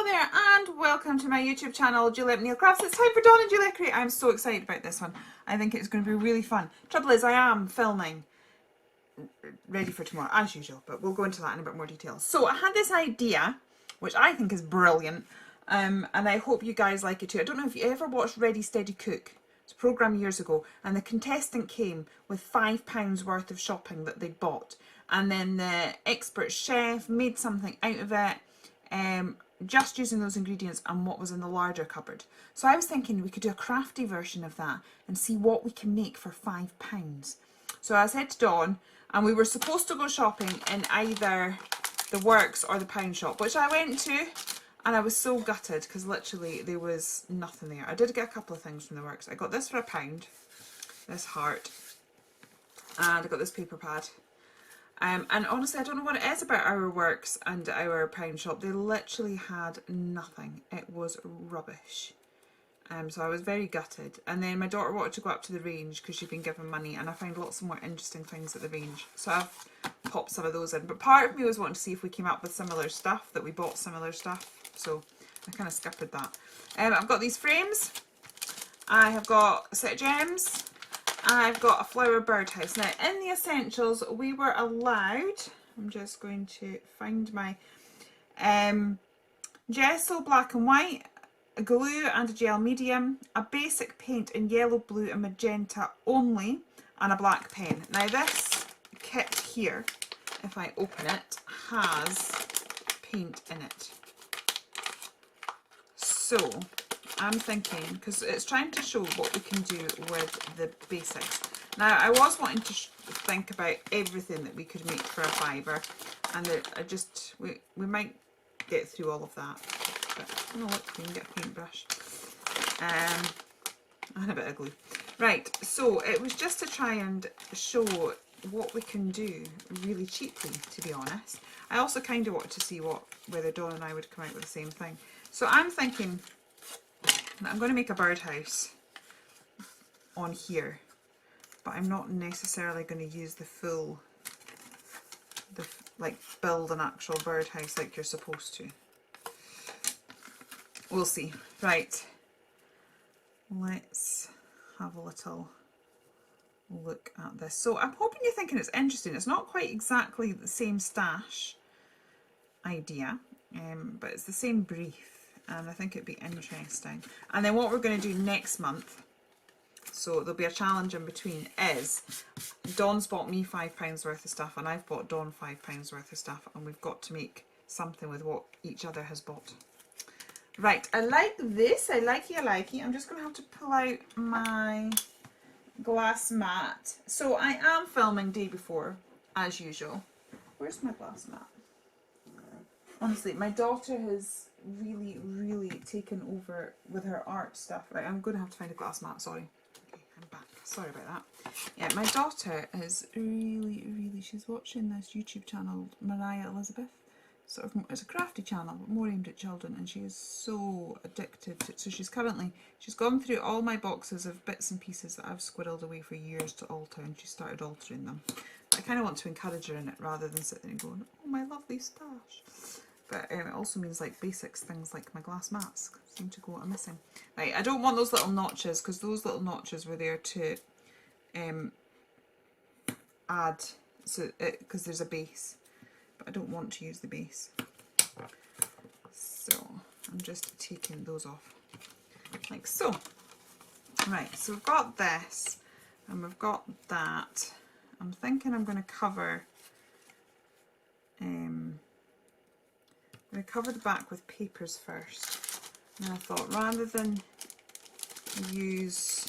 Hello there and welcome to my YouTube channel, Juliet Neil Crafts. It's time for Dawn and Juliet Create. I'm so excited about this one. I think it's going to be really fun. Trouble is I am filming ready for tomorrow as usual, but we'll go into that in a bit more detail. So I had this idea, which I think is brilliant, and I hope you guys like it too. I don't know if you ever watched Ready Steady Cook. It's a programme years ago, and the contestant came with £5 worth of shopping that they'd bought, and then the expert chef made something out of it, just using those ingredients and what was in the larger cupboard. So I was thinking we could do a crafty version of that and see what we can make for £5. So I said to Dawn, and we were supposed to go shopping in either the Works or the Pound Shop, which I went to, and I was so gutted because literally there was nothing there. I did get a couple of things from the Works. I got this for £1, this heart, and I got this paper pad. And honestly, I don't know what it is about our Works and our Pound Shop. They literally had nothing. It was rubbish. So I was very gutted. And then my daughter wanted to go up to the range because she'd been given money, and I found lots of more interesting things at the range. So I've popped some of those in. But part of me was wanting to see if we came up with similar stuff, that we bought similar stuff. So I kind of skippered that. I've got these frames. I have got a set of gems. I've got a flower birdhouse. Now in the essentials we were allowed, I'm just going to find my gesso black and white, a glue and a gel medium, a basic paint in yellow, blue and magenta only, and a black pen. Now this kit here, if I open it, has paint in it. So I'm thinking, because it's trying to show what we can do with the basics. Now I was wanting to think about everything that we could make for a £5, and we might get through all of that. But oh look, you can get a paintbrush and a bit of glue. Right, so it was just to try and show what we can do really cheaply, to be honest. I also kind of wanted to see whether Dawn and I would come out with the same thing. So I'm thinking I'm going to make a birdhouse on here, but I'm not necessarily going to use the full, like build an actual birdhouse like you're supposed to. We'll see. Right, let's have a little look at this. So I'm hoping you're thinking it's interesting. It's not quite exactly the same stash idea, but it's the same brief. And I think it'd be interesting. And then what we're going to do next month, so there'll be a challenge in between, is Dawn's bought me £5 worth of stuff and I've bought Dawn £5 worth of stuff, and we've got to make something with what each other has bought. Right, I like this. I likey. I'm just going to have to pull out my glass mat. So I am filming day before, as usual. Where's my glass mat? Honestly, my daughter has really taken over with her art stuff. Right, I'm going to have to find a glass mat, sorry. Okay, I'm back. Sorry about that. Yeah, my daughter is really, she's watching this YouTube channel, Mariah Elizabeth. Sort of, it's a crafty channel, but more aimed at children, and she is so addicted to it. So she's gone through all my boxes of bits and pieces that I've squirreled away for years to alter, and she started altering them. But I kind of want to encourage her in it rather than sit there and going, oh my lovely stash. But it also means like basics, things like my glass mats seem to go missing. Right, I don't want those little notches, because those little notches were there to add, so because there's a base, but I don't want to use the base. So I'm just taking those off, like so. Right, so we've got this, and we've got that. I'm thinking I'm going to cover I'm going to cover the back with papers first, and I thought rather than use,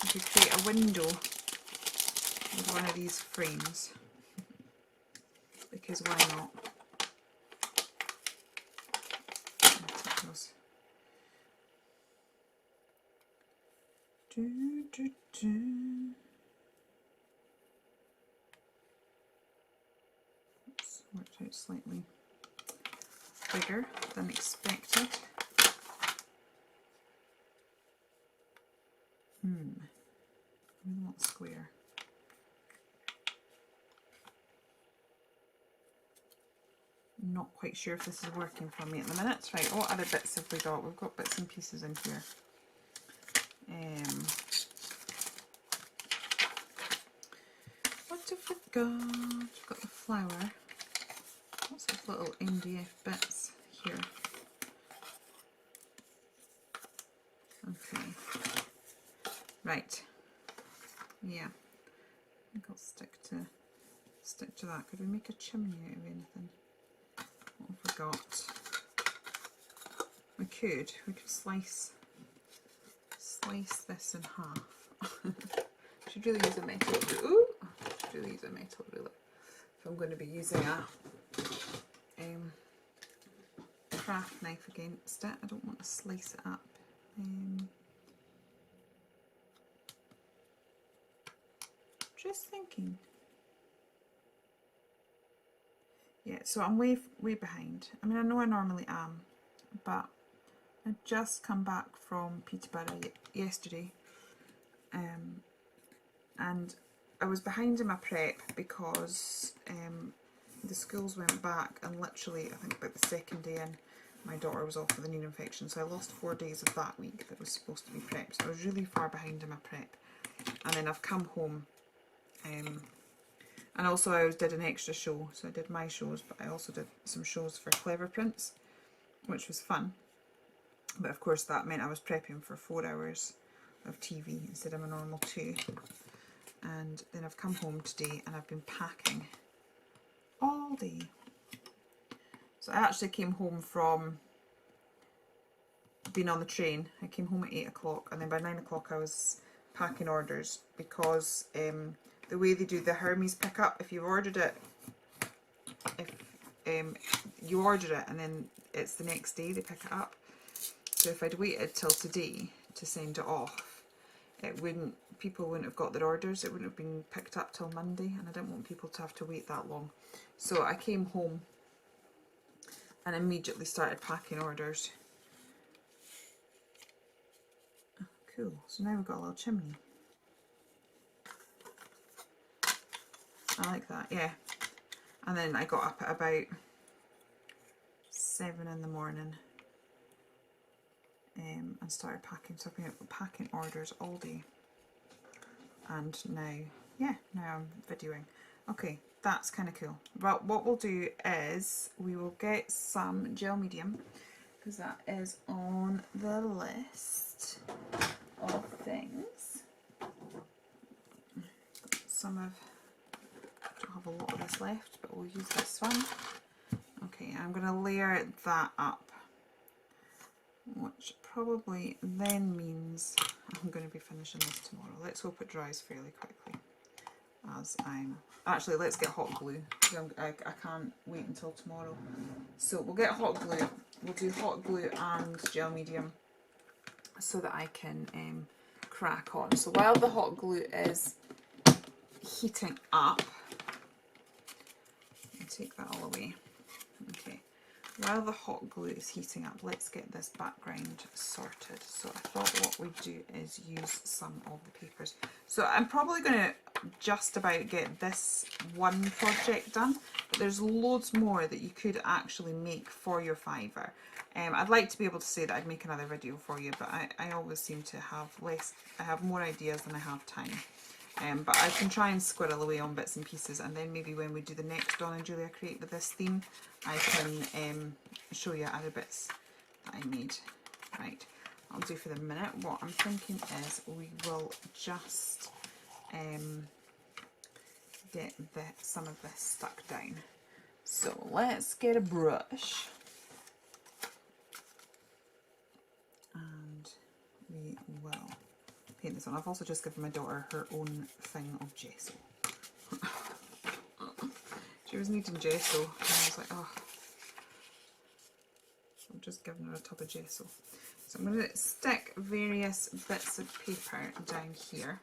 I could create a window with one of these frames, because why not? Oops, worked out slightly bigger than expected. Not square. not quite sure if this is working for me at the minute. Right, what other bits have we got? We've got bits and pieces in here. What have we got? We've got the flower. Lots of little MDF bits here. Okay. Right. Yeah. I think I'll stick to that. Could we make a chimney out of anything? What have we got? We could slice this in half. Should really use a metal ruler. Ooh, should really use a metal ruler if I'm going to be using a craft knife against it. I don't want to slice it up. Just thinking. Yeah, so I'm way behind. I mean, I know I normally am, but I just come back from Peterborough yesterday, and I was behind in my prep because the schools went back, and literally I think about the second day in, my daughter was off with an ear infection, so I lost 4 days of that week that was supposed to be prep. So I was really far behind in my prep, and then I've come home, and also I did an extra show, so I did my shows, but I also did some shows for Clever Prints, which was fun. But of course that meant I was prepping for 4 hours of TV instead of a normal 2. And then I've come home today and I've been packing all day. So I actually came home from being on the train. I came home at 8 o'clock, and then by 9 o'clock I was packing orders, because the way they do the Hermes pickup, if you ordered it, you order it and then it's the next day they pick it up. So if I'd waited till today to send it off, people wouldn't have got their orders. It wouldn't have been picked up till Monday, and I didn't want people to have to wait that long. So I came home and immediately started packing orders. Oh, cool. So now we've got a little chimney. I like that, yeah. And then I got up at about 7 in the morning and started packing. So I've been packing orders all day. And now I'm videoing. Okay, that's kind of cool. Well, what we'll do is we will get some gel medium, because that is on the list of things. I don't have a lot of this left, but we'll use this one. Okay, I'm going to layer that up, which probably then means I'm going to be finishing this tomorrow. Let's hope it dries fairly quickly. Actually, let's get hot glue. I can't wait until tomorrow. So we'll get hot glue. We'll do hot glue and gel medium so that I can crack on. So while the hot glue is heating up, I'll take that all away. Okay. While the hot glue is heating up, let's get this background sorted. So I thought what we'd do is use some of the papers. So I'm probably going to just about get this one project done, but there's loads more that you could actually make for your Fiverr. I'd like to be able to say that I'd make another video for you, but I always seem to have I have more ideas than I have time. But I can try and squirrel away on bits and pieces, and then maybe when we do the next Dawn and Julia Create with this theme, I can show you other bits that I made. Right, I'll do for the minute. What I'm thinking is we will just get some of this stuck down. So let's get a brush, and we will paint this on. I've also just given my daughter her own thing of gesso. She was needing gesso, and I was like, oh. So I'm just giving her a tub of gesso. So I'm going to stick various bits of paper down here.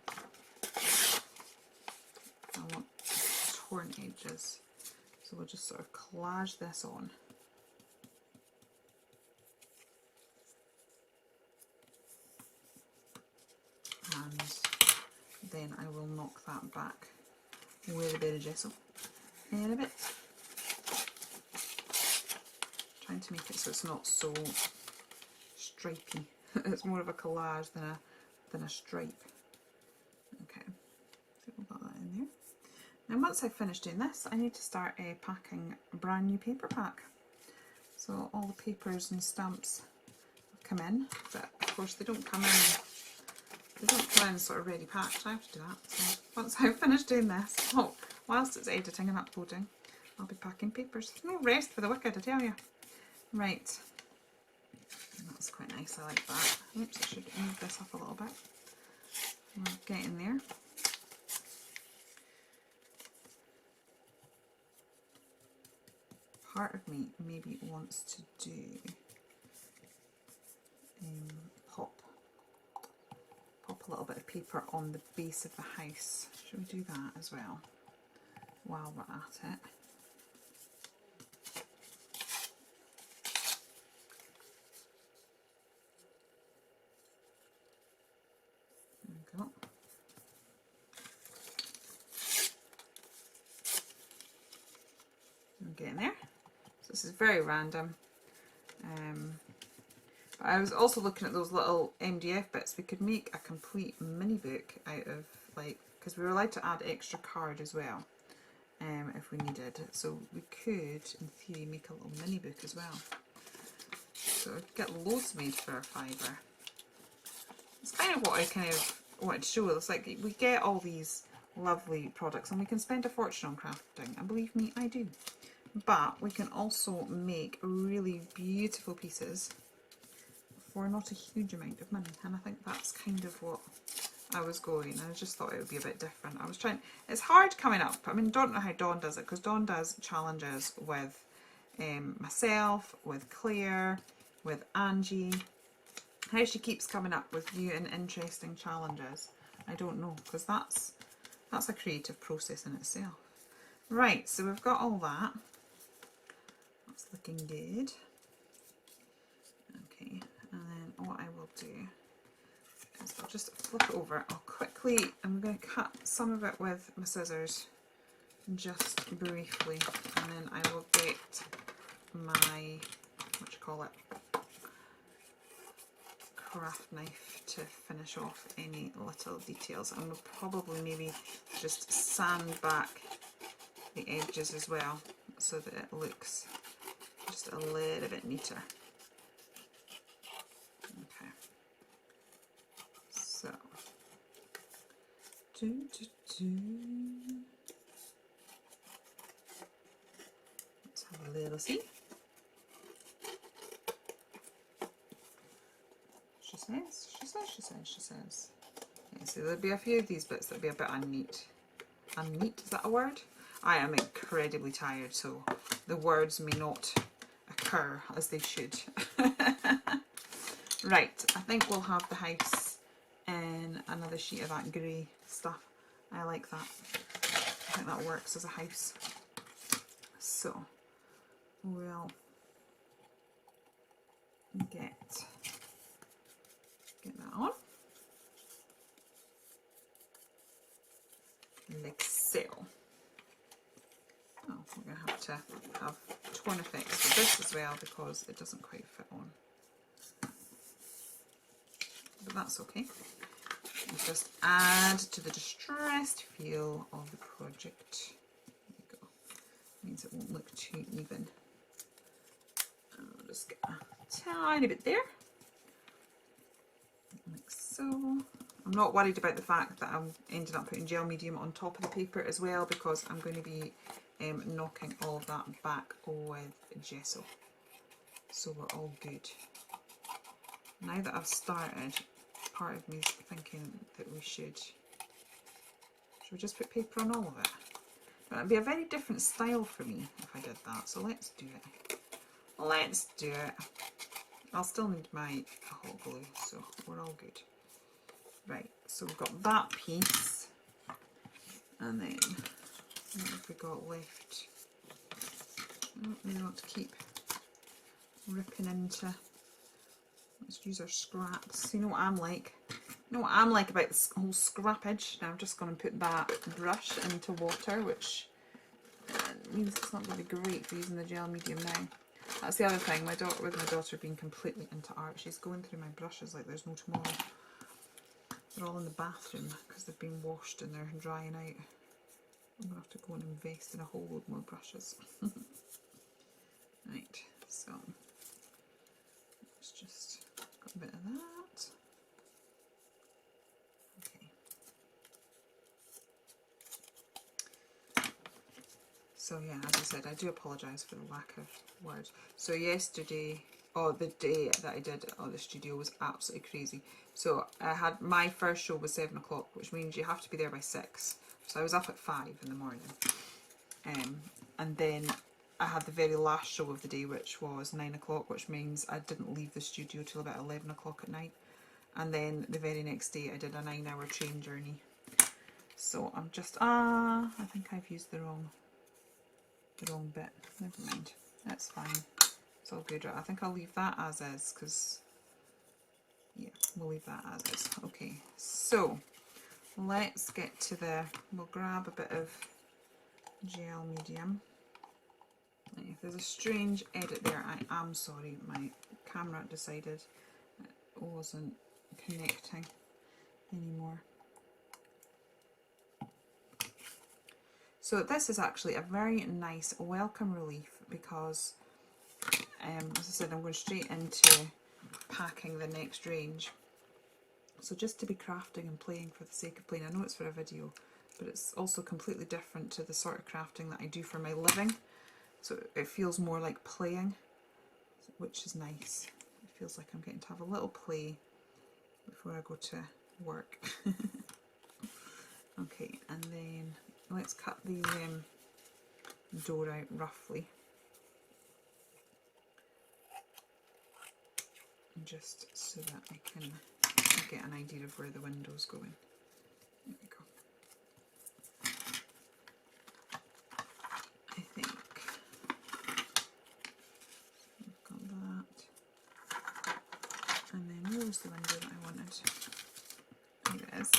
I want torn edges, so we'll just sort of collage this on. And then I will knock that back with a bit of gesso in a bit. to make it so it's not so stripy. It's more of a collage than a stripe. Okay, so we'll put that in there. Now once I've finished doing this, I need to start packing a brand new paper pack. So all the papers and stamps have come in, but of course they don't come in sort of ready packed. I have to do that. So once I've finished doing this, whilst it's editing and uploading, I'll be packing papers. No rest for the wicked, I tell you. Right. That's quite nice, I like that. Oops, I should move this up a little bit. We're getting there. Part of me maybe wants to do pop a little bit of paper on the base of the house. Should we do that as well while we're at it? There we go. I'm getting there. So this is very random. But I was also looking at those little MDF bits. We could make a complete mini book out of, like, because we were allowed to add extra card as well, if we needed. So we could, in theory, make a little mini book as well. So I'd get loads made for our fibre. It's kind of what I kind of wanted to show. It's like we get all these lovely products and we can spend a fortune on crafting, and believe me, I do. But we can also make really beautiful pieces for not a huge amount of money, and I think that's kind of what I was going. I just thought it would be a bit different. I was trying, it's hard coming up. I mean, don't know how Dawn does it, because Dawn does challenges with myself, with Claire, with Angie. How she keeps coming up with new and interesting challenges, I don't know, because that's a creative process in itself. Right, so we've got all that. That's looking good. Okay. And then what I will do is I'll just flip it over. I'm going to cut some of it with my scissors, just briefly, and then I will get my, craft knife to finish off any little details, and we'll probably maybe just sand back the edges as well, so that it looks just a little bit neater. Okay, so let's have a little see. She says. Yeah, so there'll be a few of these bits that'll be a bit unneat. Unneat, is that a word? I am incredibly tired, so the words may not occur as they should. Right, I think we'll have the house in another sheet of that grey stuff. I like that. I think that works as a house. So we'll get that on. Like so. Oh, we're going to have to have torn effects for this as well, because it doesn't quite fit on. But that's okay. We'll just add to the distressed feel of the project. There you go. Means it won't look too even. I'll just get a tiny bit there. Like so. I'm not worried about the fact that I'm ending up putting gel medium on top of the paper as well, because I'm going to be knocking all of that back with gesso. So we're all good. Now that I've started, part of me is thinking that should we just put paper on all of it? But it'd be a very different style for me if I did that, so let's do it. Let's do it. I'll still need my hot glue, so we're all good. Right, so we've got that piece, and then what have we got left? I don't really want to keep ripping into. Let's use our scraps. You know what I'm like. You know what I'm like about this whole scrappage. Now I'm just going to put that brush into water, which means it's not going to be great for using the gel medium now. That's the other thing, with my daughter being completely into art, she's going through my brushes like there's no tomorrow. They're all in the bathroom because they've been washed and they're drying out. I'm going to have to go and invest in a whole load more brushes. Right, so let's just got a bit of that. Okay. So yeah, as I said, I do apologise for the lack of words. So yesterday, the day that I did the studio was absolutely crazy. So I had my first show was 7 o'clock, which means you have to be there by 6. So I was up at 5 in the morning. And then I had the very last show of the day, which was 9 o'clock, which means I didn't leave the studio till about 11 o'clock at night. And then the very next day I did a 9-hour train journey. So I'm just, I think I've used the wrong bit. Never mind, that's fine. It's all good. I think I'll leave that as is, because yeah, we'll leave that as is. Okay, so let's get to we'll grab a bit of gel medium. If there's a strange edit there, I am sorry. My camera decided it wasn't connecting anymore. So this is actually a very nice welcome relief because, as I said, I'm going straight into packing the next range. So just to be crafting and playing for the sake of playing, I know it's for a video, but it's also completely different to the sort of crafting that I do for my living. So it feels more like playing, which is nice. It feels like I'm getting to have a little play before I go to work. Okay, and then let's cut the door out roughly. Just so that I can get an idea of where the window's going. There we go. I think I've got that. And then where was the window that I wanted? Here it is.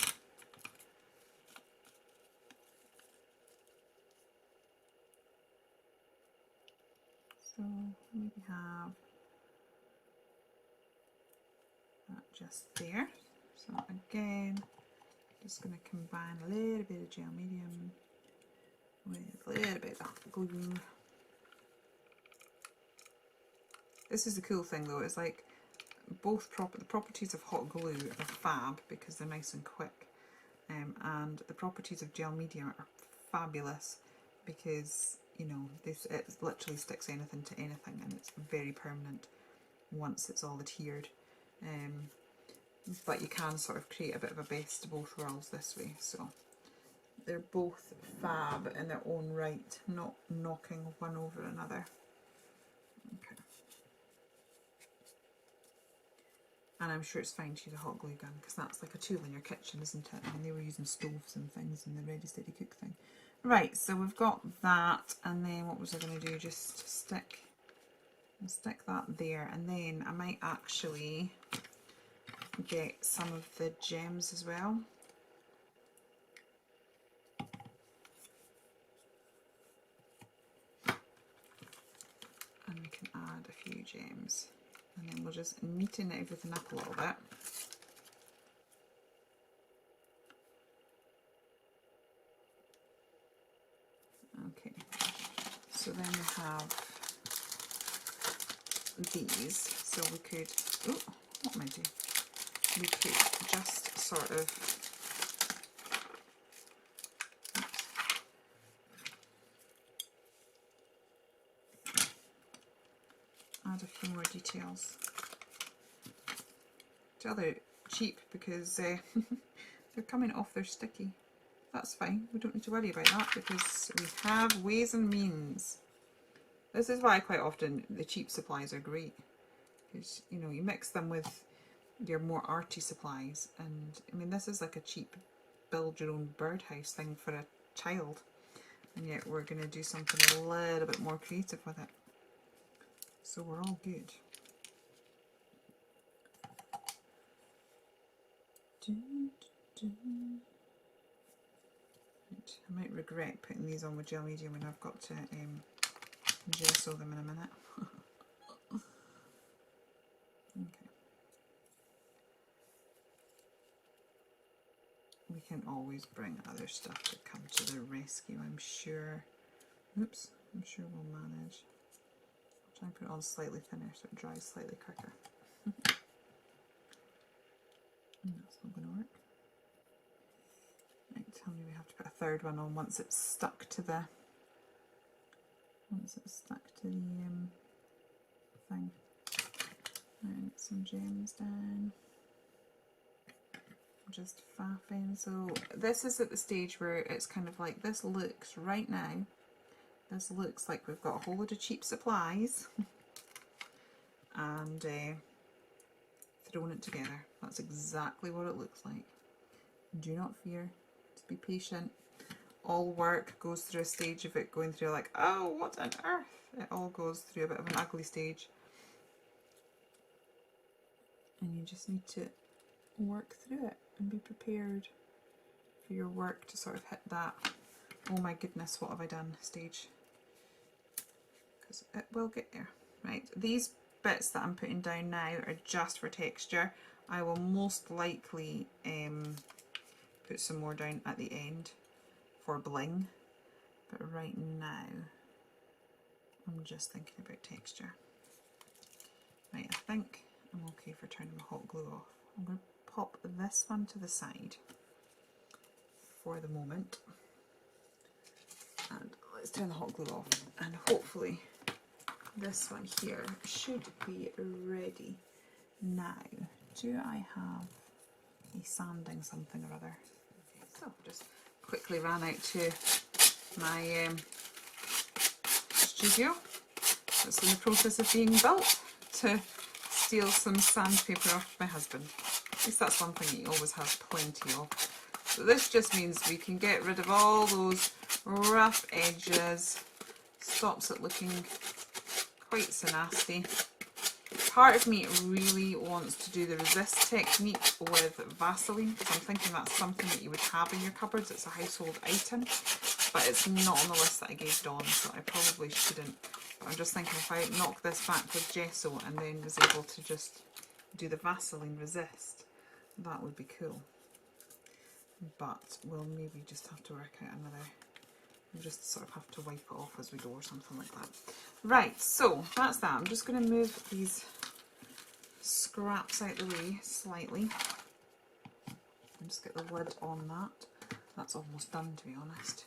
So maybe have that just there. So again, just going to combine a little bit of gel medium with a little bit of glue. This is the cool thing though, it's like both the properties of hot glue are fab because they're nice and quick, and the properties of gel medium are fabulous because, you know, it literally sticks anything to anything and it's very permanent once it's all adhered. But you can sort of create a bit of a best of both worlds this way. So they're both fab in their own right, not knocking one over another. Okay. And I'm sure it's fine to use a hot glue gun because that's like a tool in your kitchen, isn't it? I mean, they were using stoves and things in the Ready Steady Cook thing. Right, so we've got that, and then what was I going to do? Just stick that there, and then I might actually get some of the gems as well. And we can add a few gems, and then we'll just neaten everything up a little bit. Okay, so then we have these, so we could, oh, what am I doing? We could just sort of add a few more details. Tell they're cheap because they're coming off, they're sticky. That's fine, we don't need to worry about that because we have ways and means. This is why quite often the cheap supplies are great, because, you know, you mix them with your more arty supplies, and I mean, this is like a cheap build your own birdhouse thing for a child, and yet we're going to do something a little bit more creative with it, so we're all good. Right, I might regret putting these on with gel medium when I've got to gesso them in a minute. can always bring other stuff to come to the rescue, I'm sure. Oops, I'm sure we'll manage. I'll try and put it on slightly thinner so it dries slightly quicker. That's not going to work. Right, tell me we have to put a third one on once it's stuck to the thing. And some gems down. Just faffing. So this is at the stage where it's kind of like, this looks right now, this looks like we've got a whole load of cheap supplies and thrown it together. That's exactly what it looks like. Do not fear, just be patient. All work goes through a stage of it going through like, oh, what on earth? It all goes through a bit of an ugly stage. And you just need to work through it and be prepared for your work to sort of hit that, oh my goodness, what have I done stage. Because it will get there. Right, these bits that I'm putting down now are just for texture. I will most likely put some more down at the end for bling, but right now I'm just thinking about texture. Right, I think I'm okay for turning my hot glue off. I'm going to pop this one to the side for the moment, and let's turn the hot glue off, and hopefully this one here should be ready now. Do I have a sanding something or other? Okay, so just quickly ran out to my studio that's in the process of being built to steal some sandpaper off my husband. At least that's one thing he always has plenty of. So this just means we can get rid of all those rough edges, stops it looking quite so nasty. Part of me really wants to do the resist technique with Vaseline, because I'm thinking that's something that you would have in your cupboards. It's a household item, but it's not on the list that I gave Dawn, so I probably shouldn't. But I'm just thinking if I knock this back with gesso and then was able to just do the Vaseline resist, that would be cool. But we'll maybe just have to work out another, we'll just sort of have to wipe it off as we go or something like that. Right, so that's that. I'm just going to move these scraps out the way slightly and just get the lid on that. That's almost done, to be honest.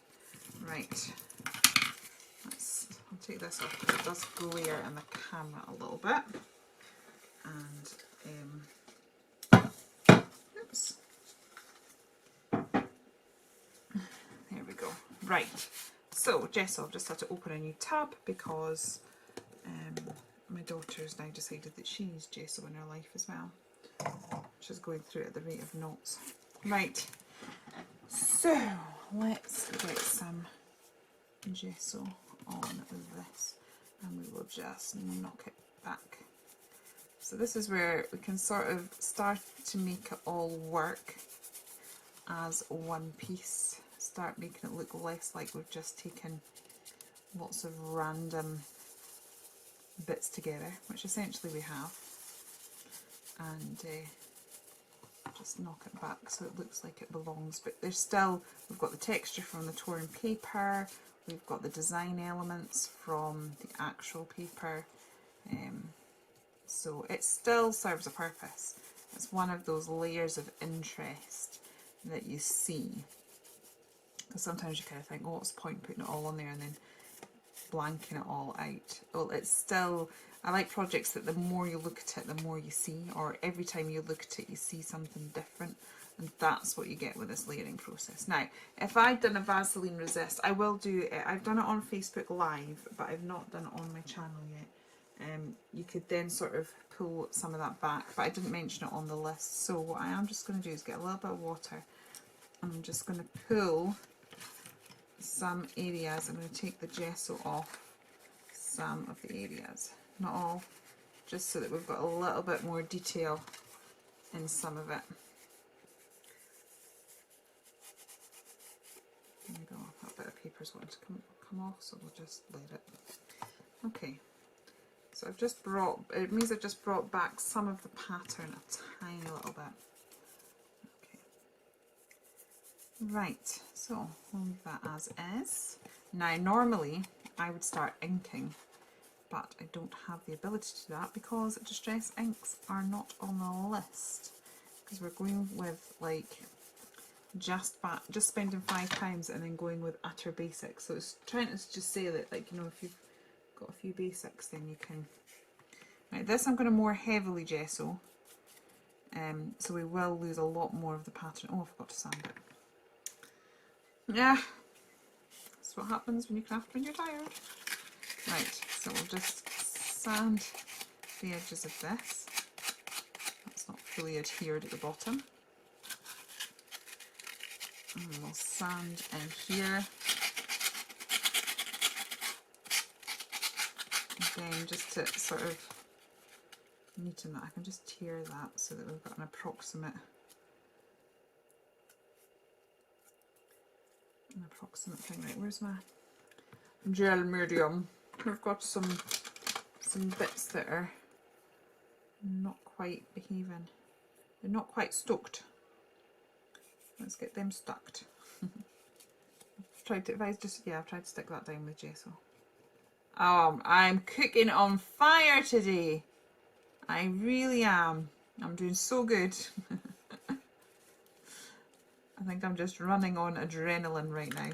Right, I'll take this off because it does glare in the camera a little bit. And oops. There we go. Right, so gesso, I've just had to open a new tab because my daughter's now decided that she needs gesso in her life as well. She's going through it at the rate of knots. Right, so let's get some gesso on this and we will just knock it back. So this is where we can sort of start to make it all work as one piece. Start making it look less like we've just taken lots of random bits together, which essentially we have, and just knock it back so it looks like it belongs. But there's still, we've got the texture from the torn paper, we've got the design elements from the actual paper, so it still serves a purpose. It's one of those layers of interest that you see. Because sometimes you kind of think, oh, what's the point putting it all on there and then blanking it all out? Well, it's still, I like projects that the more you look at it, the more you see, or every time you look at it, you see something different, and that's what you get with this layering process. Now, if I'd done a Vaseline resist, I will do it, I've done it on Facebook Live, but I've not done it on my channel yet. You could then sort of pull some of that back, but I didn't mention it on the list, so what I am just going to do is get a little bit of water. I'm just going to pull some areas. I'm going to take the gesso off some of the areas, not all, just so that we've got a little bit more detail in some of it. There we go, that bit of paper's wanting to come off, so we'll just let it. Okay, so I've just brought, it means I've just brought back some of the pattern a tiny little bit. Right, so we'll leave that as is. Now normally I would start inking, but I don't have the ability to do that because distress inks are not on the list. Because we're going with like just spending £5 and then going with utter basics. So it's trying to just say that, like, you know, if you've got a few basics then you can. Right, this I'm going to more heavily gesso. So we will lose a lot more of the pattern. Oh, I forgot to sand it. Yeah, that's what happens when you craft when you're tired. Right, so we'll just sand the edges of this. That's not fully adhered at the bottom. And we'll sand in here. Again, just to sort of neaten that, I can just tear that so that we've got an approximate thing. Right, where's my gel medium? We've got some bits that are not quite behaving. They're not quite stoked. Let's get them stuck. I've tried to stick that down with gesso. I'm cooking on fire today. I really am. I'm doing so good. I think I'm just running on adrenaline right now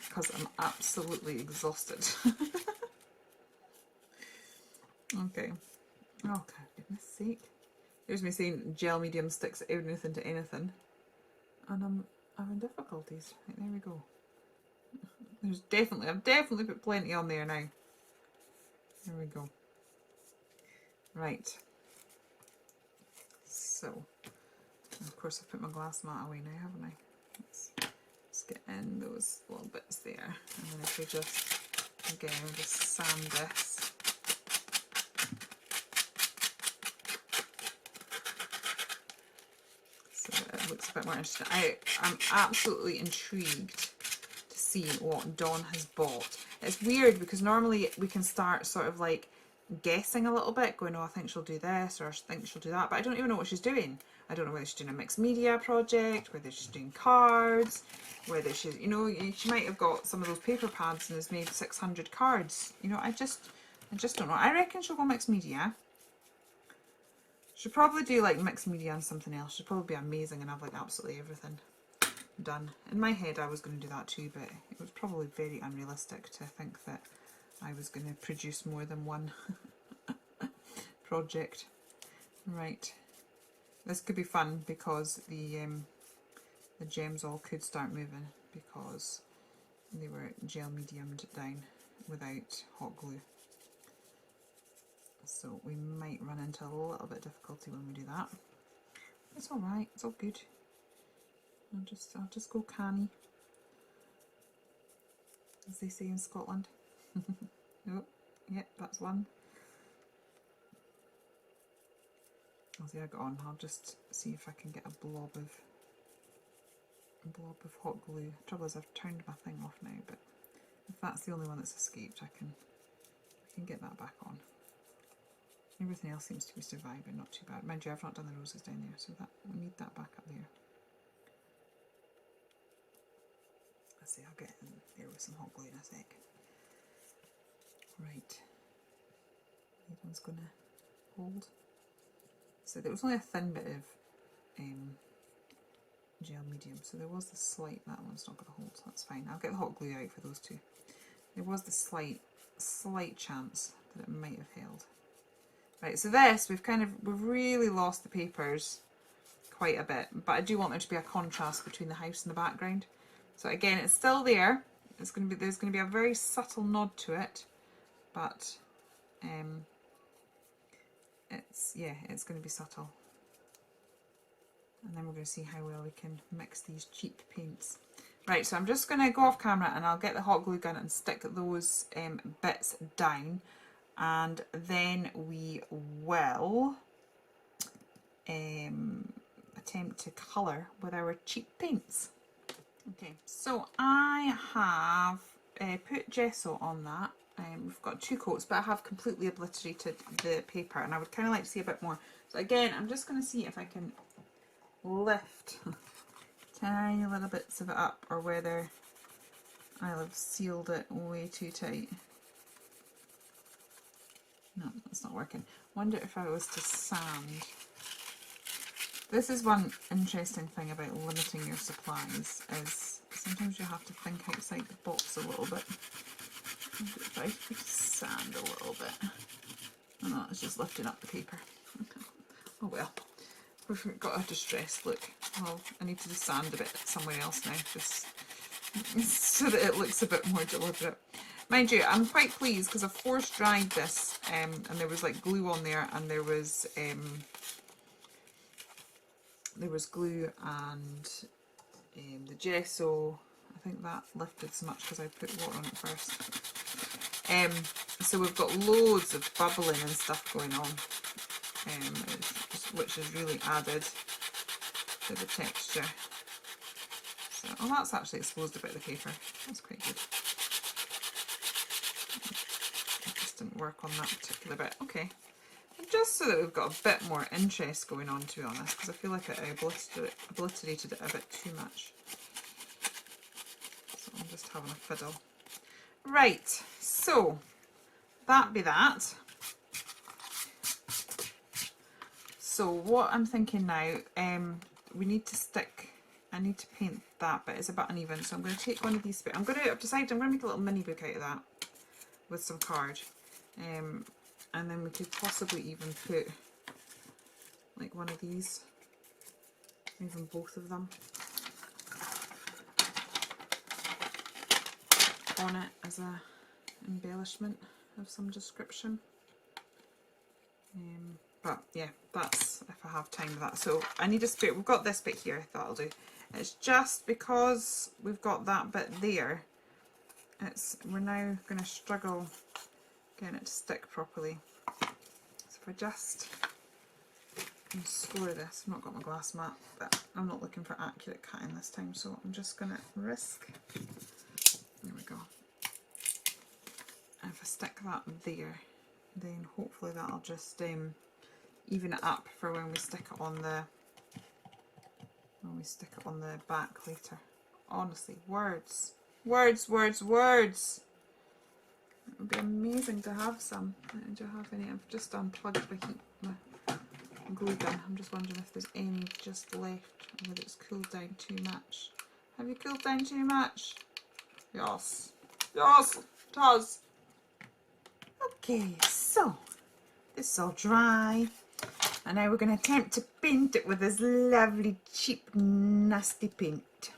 because I'm absolutely exhausted. Okay. Oh, for goodness sake. There's me saying gel medium sticks anything to anything. And I'm having difficulties. Right, there we go. I've definitely put plenty on there now. There we go. Right. So, of course I've put my glass mat away now, haven't I? Let's get in those little bits there. And then if we just, again, just sand this. So that it looks a bit more interesting. I'm absolutely intrigued to see what Dawn has bought. It's weird because normally we can start sort of like guessing a little bit, going, oh, I think she'll do this or I think she'll do that, but I don't even know what she's doing. I don't know whether she's doing a mixed media project, whether she's doing cards, whether she's, you know, she might have got some of those paper pads and has made 600 cards. You know, I just don't know. I reckon she'll go mixed media. She'll probably do like mixed media and something else. She'll probably be amazing and have like absolutely everything done. In my head I was going to do that too, but it was probably very unrealistic to think that I was going to produce more than one project. Right, this could be fun because the gems all could start moving because they were gel mediumed down without hot glue. So we might run into a little bit of difficulty when we do that. It's alright, it's all good. I'll just go canny, as they say in Scotland. Oh, yep, that's one. I'll see how I got on. I'll just see if I can get a blob of hot glue. The trouble is I've turned my thing off now, but if that's the only one that's escaped, I can get that back on. Everything else seems to be surviving, not too bad. Mind you, I've not done the roses down there, so that we need that back up there. Let's see, I'll get in there with some hot glue in a sec. Right. That one's going to hold. So there was only a thin bit of gel medium, so there was the slight, that one's not going to hold, so that's fine. I'll get the hot glue out for those two. There was the slight chance that it might have held. Right, so this, we've really lost the papers quite a bit, but I do want there to be a contrast between the house and the background. So again, it's still there. There's going to be a very subtle nod to it, but it's going to be subtle. And then we're going to see how well we can mix these cheap paints. Right, so I'm just going to go off camera and I'll get the hot glue gun and stick those bits down, and then we will attempt to colour with our cheap paints. Okay, so I have put gesso on that. We've got 2 coats, but I have completely obliterated the paper, and I would kind of like to see a bit more. So again, I'm just going to see if I can lift tiny little bits of it up, or whether I'll have sealed it way too tight. No, it's not working. Wonder if I was to sand. This is one interesting thing about limiting your supplies, is sometimes you have to think outside the box a little bit. If I could sand a little bit. Oh no, it's just lifting up the paper. Oh well. We've got a distressed look. Well, I need to just sand a bit somewhere else now, just so that it looks a bit more deliberate. Mind you, I'm quite pleased because I've force dried this, and there was like glue on there, and there was glue and the gesso. I think that lifted so much because I put water on it first. So we've got loads of bubbling and stuff going on, which has really added to the texture. So, oh, that's actually exposed a bit of the paper. That's quite good. It just didn't work on that particular bit. Okay. Just so that we've got a bit more interest going on, to be honest, because I feel like I obliterated it a bit too much. So I'm just having a fiddle. Right, so that be that. So what I'm thinking now, we need to stick, I need to paint that bit, it's a bit uneven, so I'm going to take one of these bits. I've decided I'm going to make a little mini book out of that with some card. And then we could possibly even put like one of these, even both of them, on it as a embellishment of some description. But yeah, that's if I have time for that. So I need a spare, we've got this bit here, that'll do. It's just because we've got that bit there, we're now going to struggle getting it to stick properly. So if I just score this, I've not got my glass mat, but I'm not looking for accurate cutting this time, so I'm just going to risk. There we go. And if I stick that there, then hopefully that'll just even it up for when we stick it on the back later. Honestly, words. Words, words, words. It would be amazing to have some. Do I have any? I've just unplugged my glue gun. I'm just wondering if there's any just left, or whether it's cooled down too much. Have you cooled down too much? Yes. Yes, it does. Okay, so this is all dry. And now we're going to attempt to paint it with this lovely, cheap, nasty paint.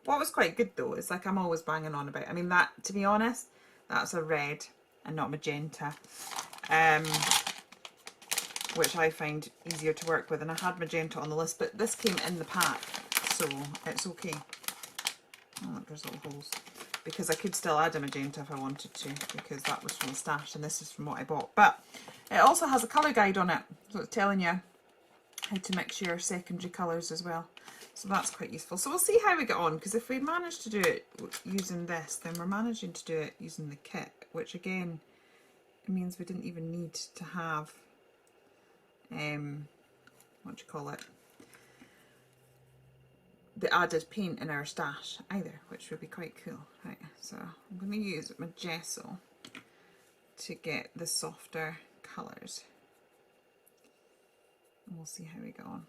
What was quite good though is, like I'm always banging on about, I mean that, to be honest, that's a red and not magenta, which I find easier to work with, and I had magenta on the list, but this came in the pack, so it's okay. Oh look, there's little holes, because I could still add a magenta if I wanted to, because that was from the stash and this is from what I bought. But it also has a colour guide on it, so it's telling you how to mix your secondary colours as well. So that's quite useful. So we'll see how we get on, because if we manage to do it using this, then we're managing to do it using the kit, which again means we didn't even need to have, what do you call it, the added paint in our stash either, which would be quite cool. Right, so I'm going to use my gesso to get the softer colours. And we'll see how we get on,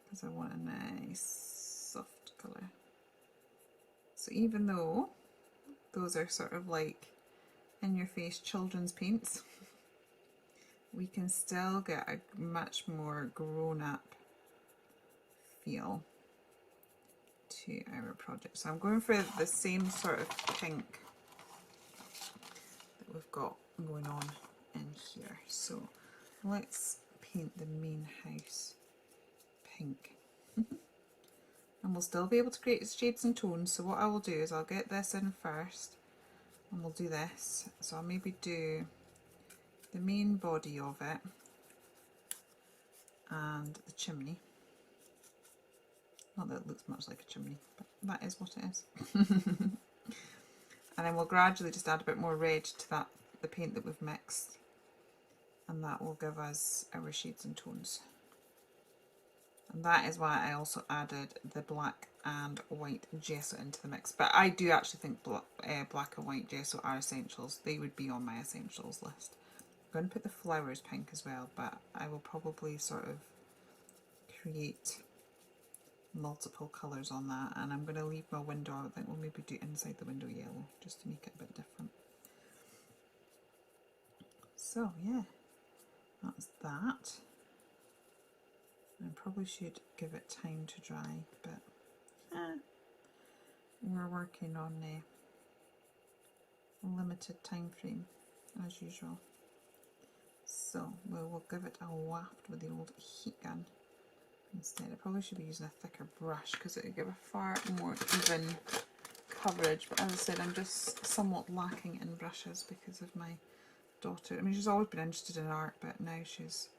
because I want a nice soft colour. So even though those are sort of like in your face children's paints, we can still get a much more grown up feel to our project. So I'm going for the same sort of pink that we've got going on in here. So let's paint the main house pink. And we'll still be able to create shades and tones. So what I will do is I'll get this in first, and we'll do this. So I'll maybe do the main body of it and the chimney. Not that it looks much like a chimney, but that is what it is. And then we'll gradually just add a bit more red to that, the paint that we've mixed, and that will give us our shades and tones. And that is why I also added the black and white gesso into the mix. But I do actually think black and white gesso are essentials. They would be on my essentials list. I'm going to put the flowers pink as well, but I will probably sort of create multiple colours on that, and I'm going to leave my window. I think we'll maybe do inside the window yellow just to make it a bit different. So yeah, that's that. I probably should give it time to dry, but we're working on a limited time frame as usual. So we will give it a waft with the old heat gun instead. I probably should be using a thicker brush because it would give a far more even coverage, but as I said, I'm just somewhat lacking in brushes because of my daughter. I mean, she's always been interested in art, but now she's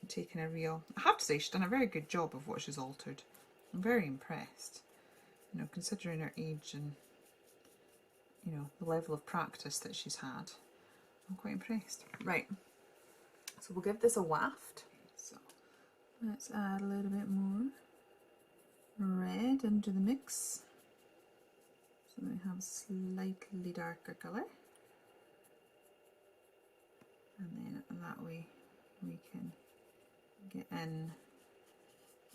taken a real... I have to say, she's done a very good job of what she's altered. I'm very impressed. You know, considering her age and, you know, the level of practice that she's had, I'm quite impressed. Right, so we'll give this a waft. So let's add a little bit more red into the mix. So we have a slightly darker colour. And then that way we can get in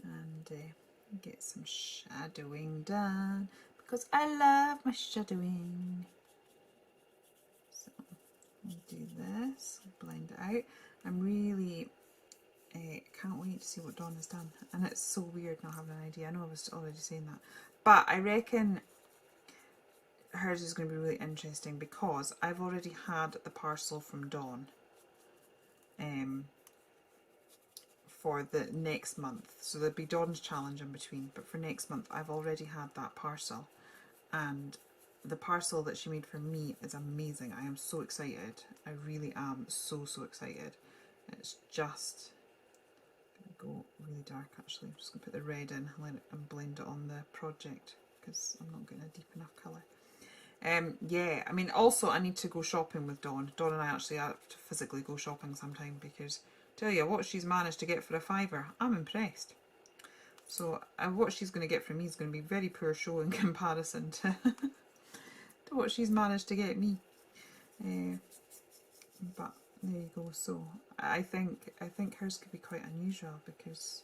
and get some shadowing done, because I love my shadowing. So we'll do this, blend it out. I'm really can't wait to see what Dawn has done, and it's so weird not having an idea. I know I was already saying that, but I reckon hers is going to be really interesting because I've already had the parcel from Dawn for the next month. So there'll be Dawn's challenge in between, but for next month I've already had that parcel, and the parcel that she made for me is amazing. I am so excited. I really am so excited. It's just gonna go really dark actually. I'm just gonna put the red in and blend it on the project because I'm not getting a deep enough colour. Yeah, I mean, also I need to go shopping with Dawn. Dawn and I actually have to physically go shopping sometime because tell you what she's managed to get for a £5. I'm impressed. So what she's going to get from me is going to be very poor show in comparison to, to what she's managed to get me. But there you go. So I think hers could be quite unusual because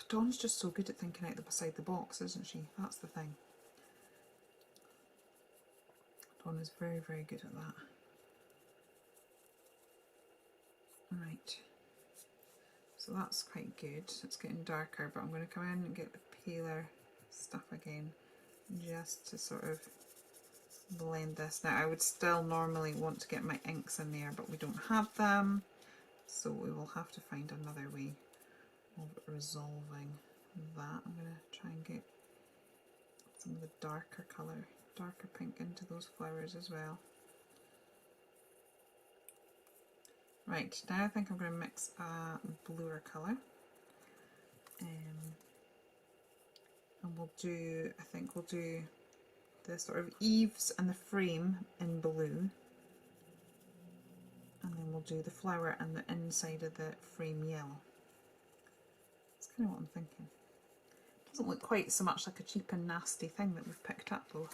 Dawn's just so good at thinking outside the box, isn't she? That's the thing. Dawn is very good at that. Right. So that's quite good. It's getting darker, but I'm going to come in and get the paler stuff again just to sort of blend this. Now I would still normally want to get my inks in there, but we don't have them, so we will have to find another way of resolving that. I'm going to try and get some of the darker colour, darker pink into those flowers as well. Right, now I think I'm going to mix a bluer colour, and I think we'll do the sort of eaves and the frame in blue, and then we'll do the flower and the inside of the frame yellow. That's kind of what I'm thinking. It doesn't look quite so much like a cheap and nasty thing that we've picked up though.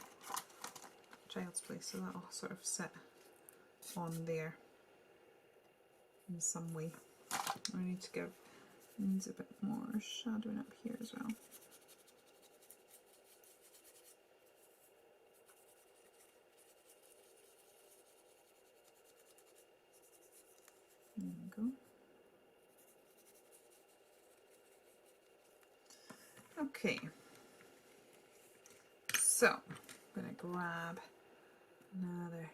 Child's Play, so that'll sort of sit on there in some way. I need to give needs a bit more shadowing up here as well. There we go. Okay, so I'm going to grab another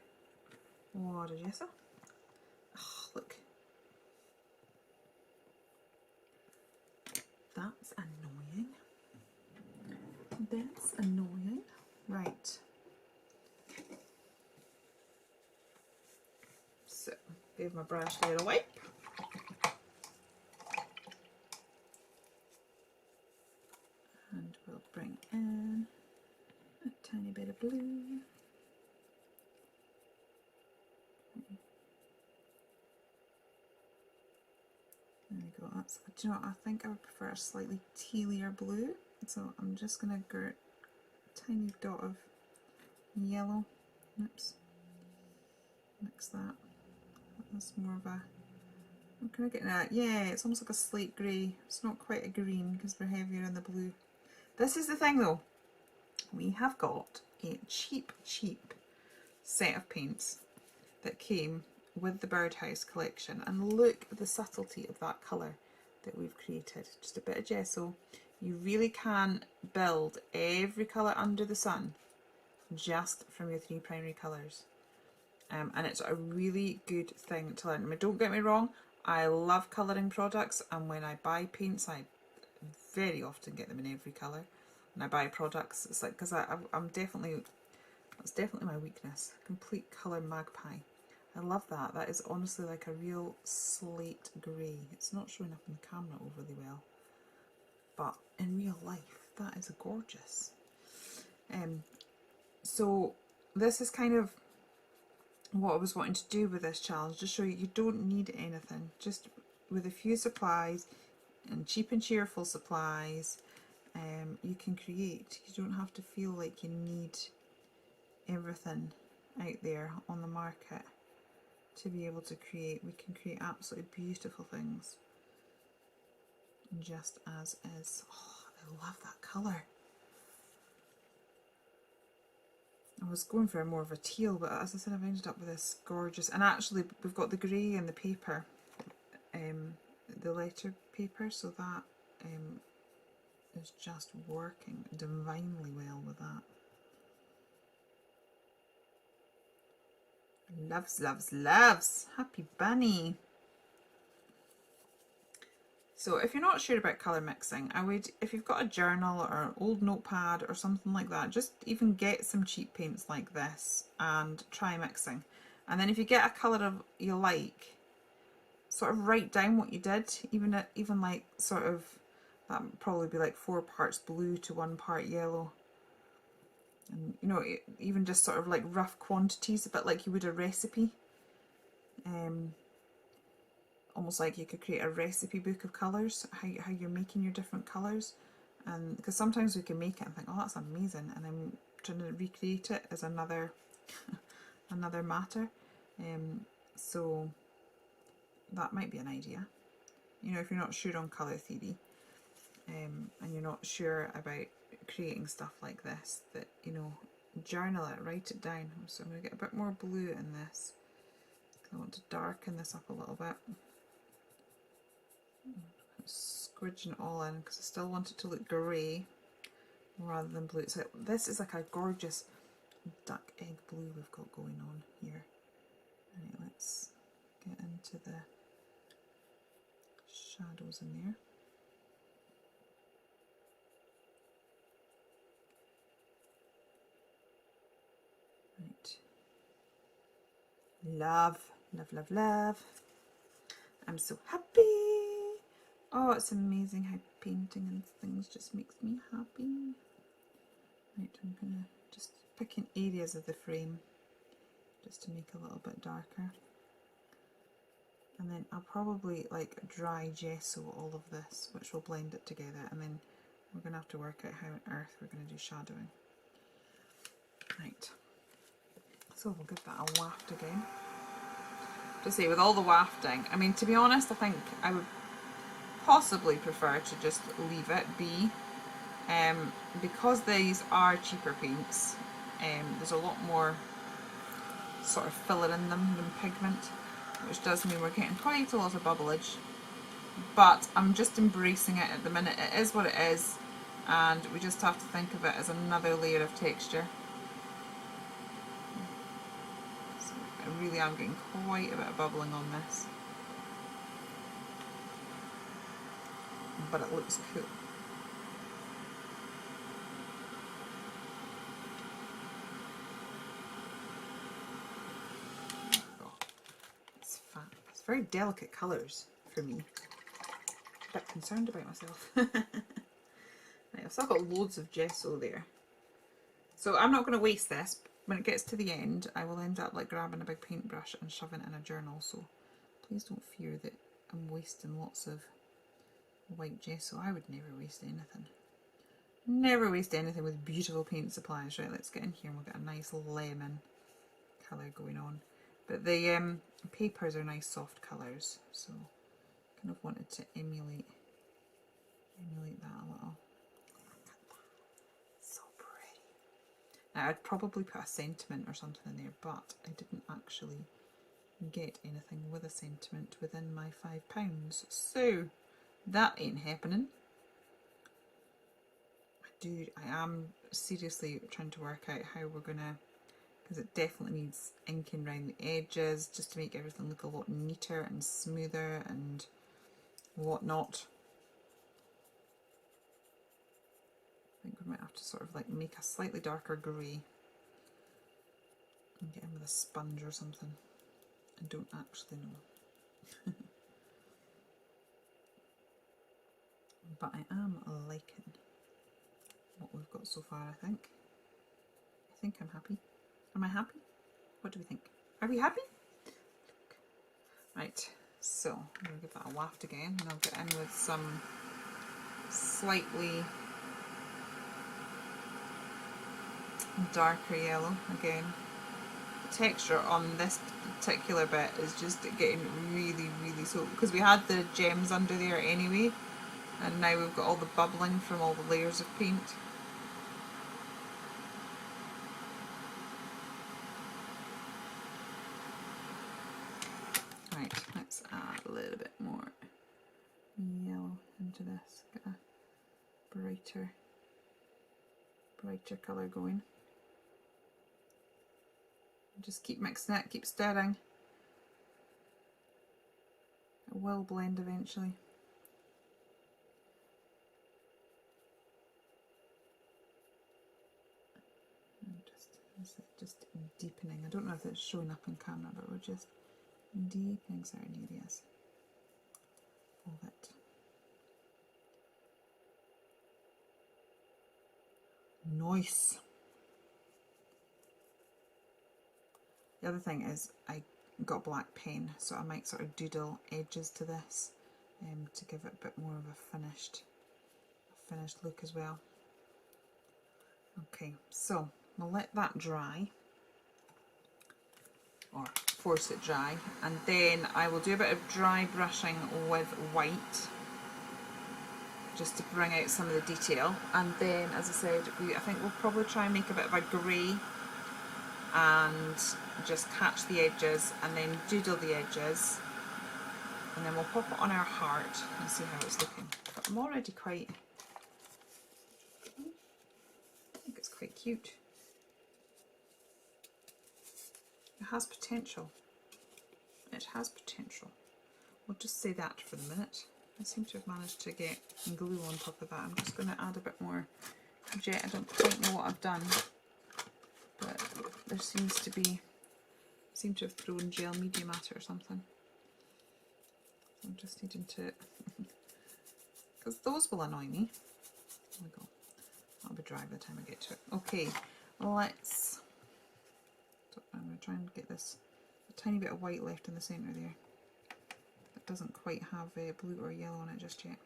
water gesso. Oh, look. That's annoying. That's annoying. Right. So, give my brush a little wipe. And we'll bring in a tiny bit of blue. There we go. That's, do you know what, I think I would prefer a slightly tealier blue. So I'm just going to get a tiny dot of yellow. Oops. Mix that. That's more of a, I'm kind of getting that. Yeah, it's almost like a slate grey. It's not quite a green because we're heavier in the blue. This is the thing though. We have got a cheap set of paints that came with the Birdhouse collection, and look at the subtlety of that colour that we've created. Just a bit of gesso. You really can build every colour under the sun just from your 3 primary colours. And it's a really good thing to learn. I mean, don't get me wrong, I love colouring products, and when I buy paints I very often get them in every colour. When I buy products, it's like, because I'm definitely, that's definitely my weakness, complete colour magpie. I love that. That is honestly like a real slate grey. It's not showing up in the camera overly well, but in real life that is gorgeous. So this is kind of what I was wanting to do with this challenge, just show you you don't need anything, just with a few supplies and cheap and cheerful supplies, you can create. You don't have to feel like you need everything out there on the market to be able to create. We can create absolutely beautiful things just as is. Oh, I love that colour. I was going for more of a teal, but as I said, I've ended up with this gorgeous, and actually we've got the grey in the paper, the letter paper, so that is just working divinely well with that. Loves, loves, loves. Happy bunny. So if you're not sure about colour mixing, I would, if you've got a journal or an old notepad or something like that, just even get some cheap paints like this and try mixing. And then if you get a colour you like, sort of write down what you did, even like sort of, that would probably be like 4 parts blue to 1 part yellow. And you know, even just sort of like rough quantities, a bit like you would a recipe. Almost like you could create a recipe book of colours, how you're making your different colours. And because sometimes we can make it and think, oh, that's amazing, and then trying to recreate it is another another matter. So that might be an idea. You know, if you're not sure on colour theory, and you're not sure about creating stuff like this, that, you know, journal it, write it down. So I'm going to get a bit more blue in this. I want to darken this up a little bit. Squidging it all in because I still want it to look grey rather than blue. So this is like a gorgeous duck egg blue we've got going on here. Right, let's get into the shadows in there. Right. Love, love, love, love. I'm so happy. Oh, it's amazing how painting and things just makes me happy. Right, I'm gonna just pick in areas of the frame just to make a little bit darker. And then I'll probably like dry gesso all of this, which will blend it together, and then we're gonna have to work out how on earth we're gonna do shadowing. Right. So we'll give that a waft again. To say, with all the wafting, I mean, to be honest, I think I would possibly prefer to just leave it be, because these are cheaper paints. There's a lot more sort of filler in them than pigment, which does mean we're getting quite a lot of bubblage, but I'm just embracing it at the minute. It is what it is, and we just have to think of it as another layer of texture. So I really am getting quite a bit of bubbling on this, but it looks cool. It's fun. It's very delicate colours for me. A bit concerned about myself. Right, I've still got loads of gesso there. So I'm not going to waste this. When it gets to the end, I will end up like grabbing a big paintbrush and shoving it in a journal. So please don't fear that I'm wasting lots of white gesso. I would never waste anything. Never waste anything with beautiful paint supplies. Right, let's get in here and we'll get a nice lemon colour going on. But the papers are nice soft colours, so kind of wanted to emulate that a little. So pretty. Now I'd probably put a sentiment or something in there, but I didn't actually get anything with a sentiment within my £5, so that ain't happening. Dude, I am seriously trying to work out how we're gonna, because it definitely needs inking around the edges just to make everything look a lot neater and smoother and whatnot. I think we might have to sort of like make a slightly darker grey and get in with a sponge or something. I don't actually know. But I am liking what we've got so far, I think. I think I'm happy. Am I happy? What do we think? Are we happy? Right, so I'm going to give that a waft again, and I'll get in with some slightly darker yellow again. The texture on this particular bit is just getting really, really soaked, because we had the gems under there anyway, and now we've got all the bubbling from all the layers of paint. Right, let's add a little bit more yellow into this, get a brighter colour going. Just keep mixing it, keep stirring. It will blend eventually. And just deepening. I don't know if it's showing up in camera, but we're just deepening certain areas of it. Nice. The other thing is I got a black pen, so I might sort of doodle edges to this to give it a bit more of a finished look as well. Okay, so we'll let that dry, or force it dry, and then I will do a bit of dry brushing with white just to bring out some of the detail, and then, as I said, I think we'll probably try and make a bit of a grey and just catch the edges and then doodle the edges, and then we'll pop it on our heart and see how it's looking. But I'm already quite, I think it's quite cute. It has potential. It has potential. We'll just say that for the minute. I seem to have managed to get glue on top of that. I'm just going to add a bit more jet. I don't quite know what I've done, but there seem to have thrown gel medium at it or something. So I'm just needing to, because those will annoy me. There we go. That'll be dry by the time I get to it. Okay, let's. I'm going to try and get this a tiny bit of white left in the centre there. It doesn't quite have blue or yellow on it just yet.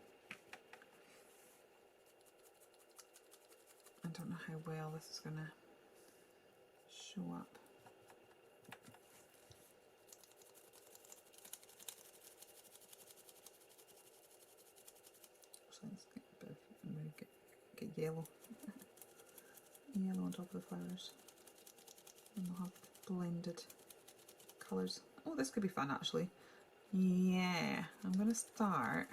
I don't know how well this is going to show up. Actually, let's get a bit of, I'm going to get yellow. Yellow on top of the flowers. And we'll have blended colours. Oh, this could be fun actually. Yeah, I'm going to start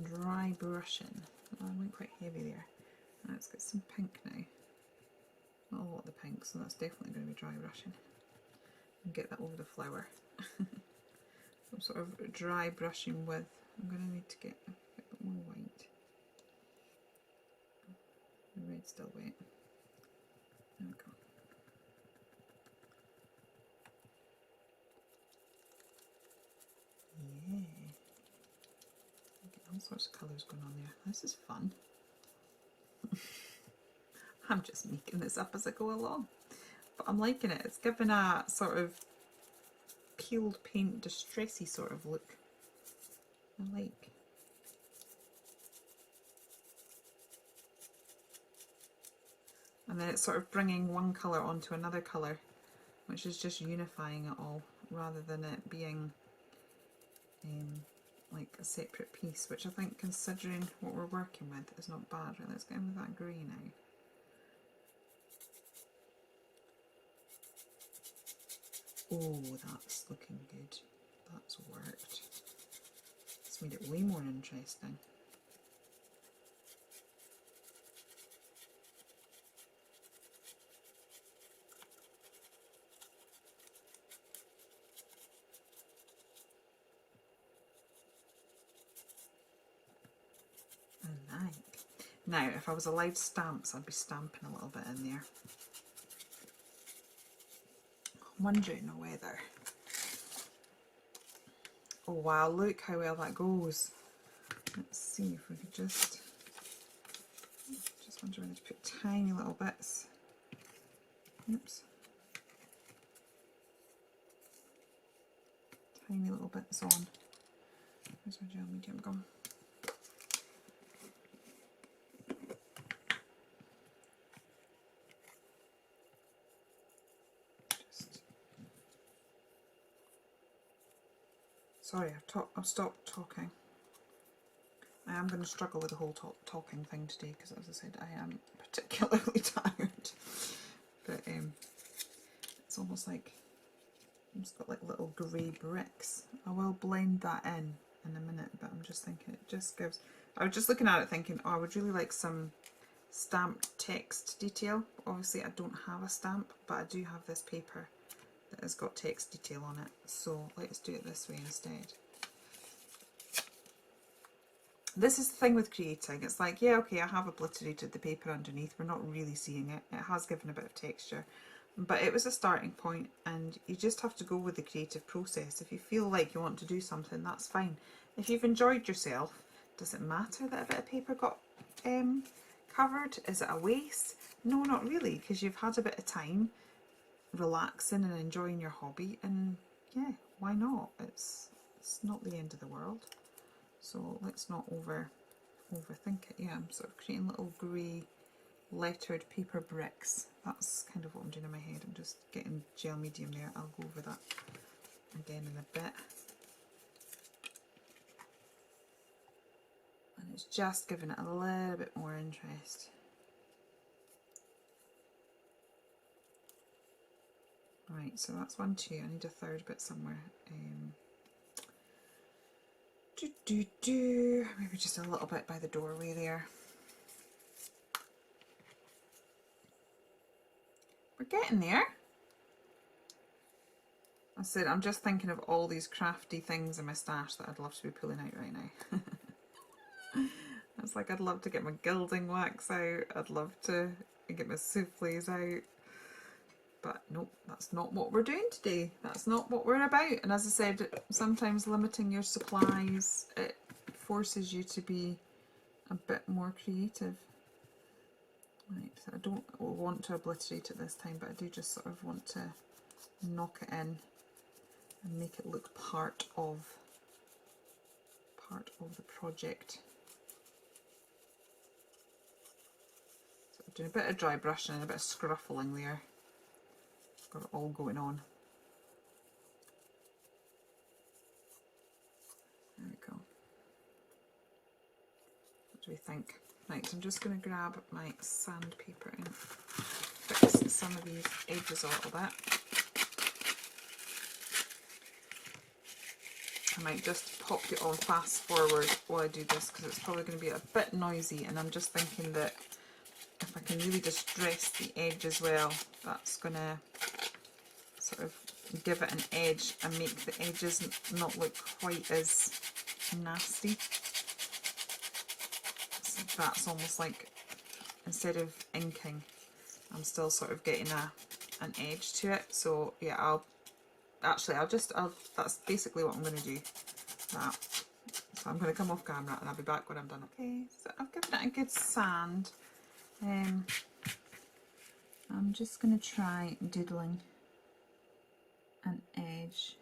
dry brushing. Oh, I went quite heavy there. Let's get some pink now. Not a lot of the pink, so that's definitely going to be dry brushing. And get that over the flower. Some sort of dry brushing with, I'm going to need to get a bit more white. The red's still wet. There we go. Yeah. Get all sorts of colours going on there. This is fun. I'm just making this up as I go along. But I'm liking it. It's given a sort of peeled paint distressy sort of look. I like. And then it's sort of bringing one colour onto another colour, which is just unifying it all, rather than it being like a separate piece, which I think, considering what we're working with, is not bad. Right, let's get in with that grey now. Oh, that's looking good. That's worked. It's made it way more interesting. I like. Now, if I was allowed stamps, I'd be stamping a little bit in there. I'm wondering whether... Oh wow, look how well that goes. Let's see if we could just wonder whether to put tiny little bits. Oops. Tiny little bits on. Where's my gel medium gone? Sorry, I've stopped talking. I am going to struggle with the whole talking thing today because, as I said, I am particularly tired. But it's almost like it's got like little grey bricks. I will blend that in a minute, but I'm just thinking it just gives... I was just looking at it thinking, oh, I would really like some stamped text detail. Obviously I don't have a stamp, but I do have this paper that has got text detail on it, so let's do it this way instead. This is the thing with creating, it's like, yeah, okay, I have obliterated the paper underneath, we're not really seeing it, it has given a bit of texture, but it was a starting point, and you just have to go with the creative process. If you feel like you want to do something, that's fine. If you've enjoyed yourself, does it matter that a bit of paper got covered? Is it a waste? No, not really, because you've had a bit of time relaxing and enjoying your hobby, and yeah, why not? It's not the end of the world. So let's not overthink it. Yeah, I'm sort of creating little grey lettered paper bricks. That's kind of what I'm doing in my head. I'm just getting gel medium there. I'll go over that again in a bit. And it's just giving it a little bit more interest. Right, so that's 1, 2. I need a third bit somewhere. Maybe just a little bit by the doorway there. We're getting there. I said I'm just thinking of all these crafty things in my stash that I'd love to be pulling out right now. It's like I'd love to get my gilding wax out. I'd love to get my souffles out. But nope, that's not what we're doing today. That's not what we're about. And as I said, sometimes limiting your supplies, it forces you to be a bit more creative. Right, so I don't want to obliterate it this time, but I do just sort of want to knock it in and make it look part of the project. So I'm doing a bit of dry brushing and a bit of scruffling there. Got it all going on. There we go. What do we think? Right, so I'm just going to grab my sandpaper and fix some of these edges a little bit. I might just pop it on fast forward while I do this because it's probably going to be a bit noisy, and I'm just thinking that if I can really distress the edge as well, that's going to sort of give it an edge and make the edges not look quite as nasty. So that's almost like, instead of inking, I'm still sort of getting an edge to it. So yeah, that's basically what I'm going to do. That. So I'm going to come off camera and I'll be back when I'm done. Okay, so I've given it a good sand. I'm just going to try doodling an edge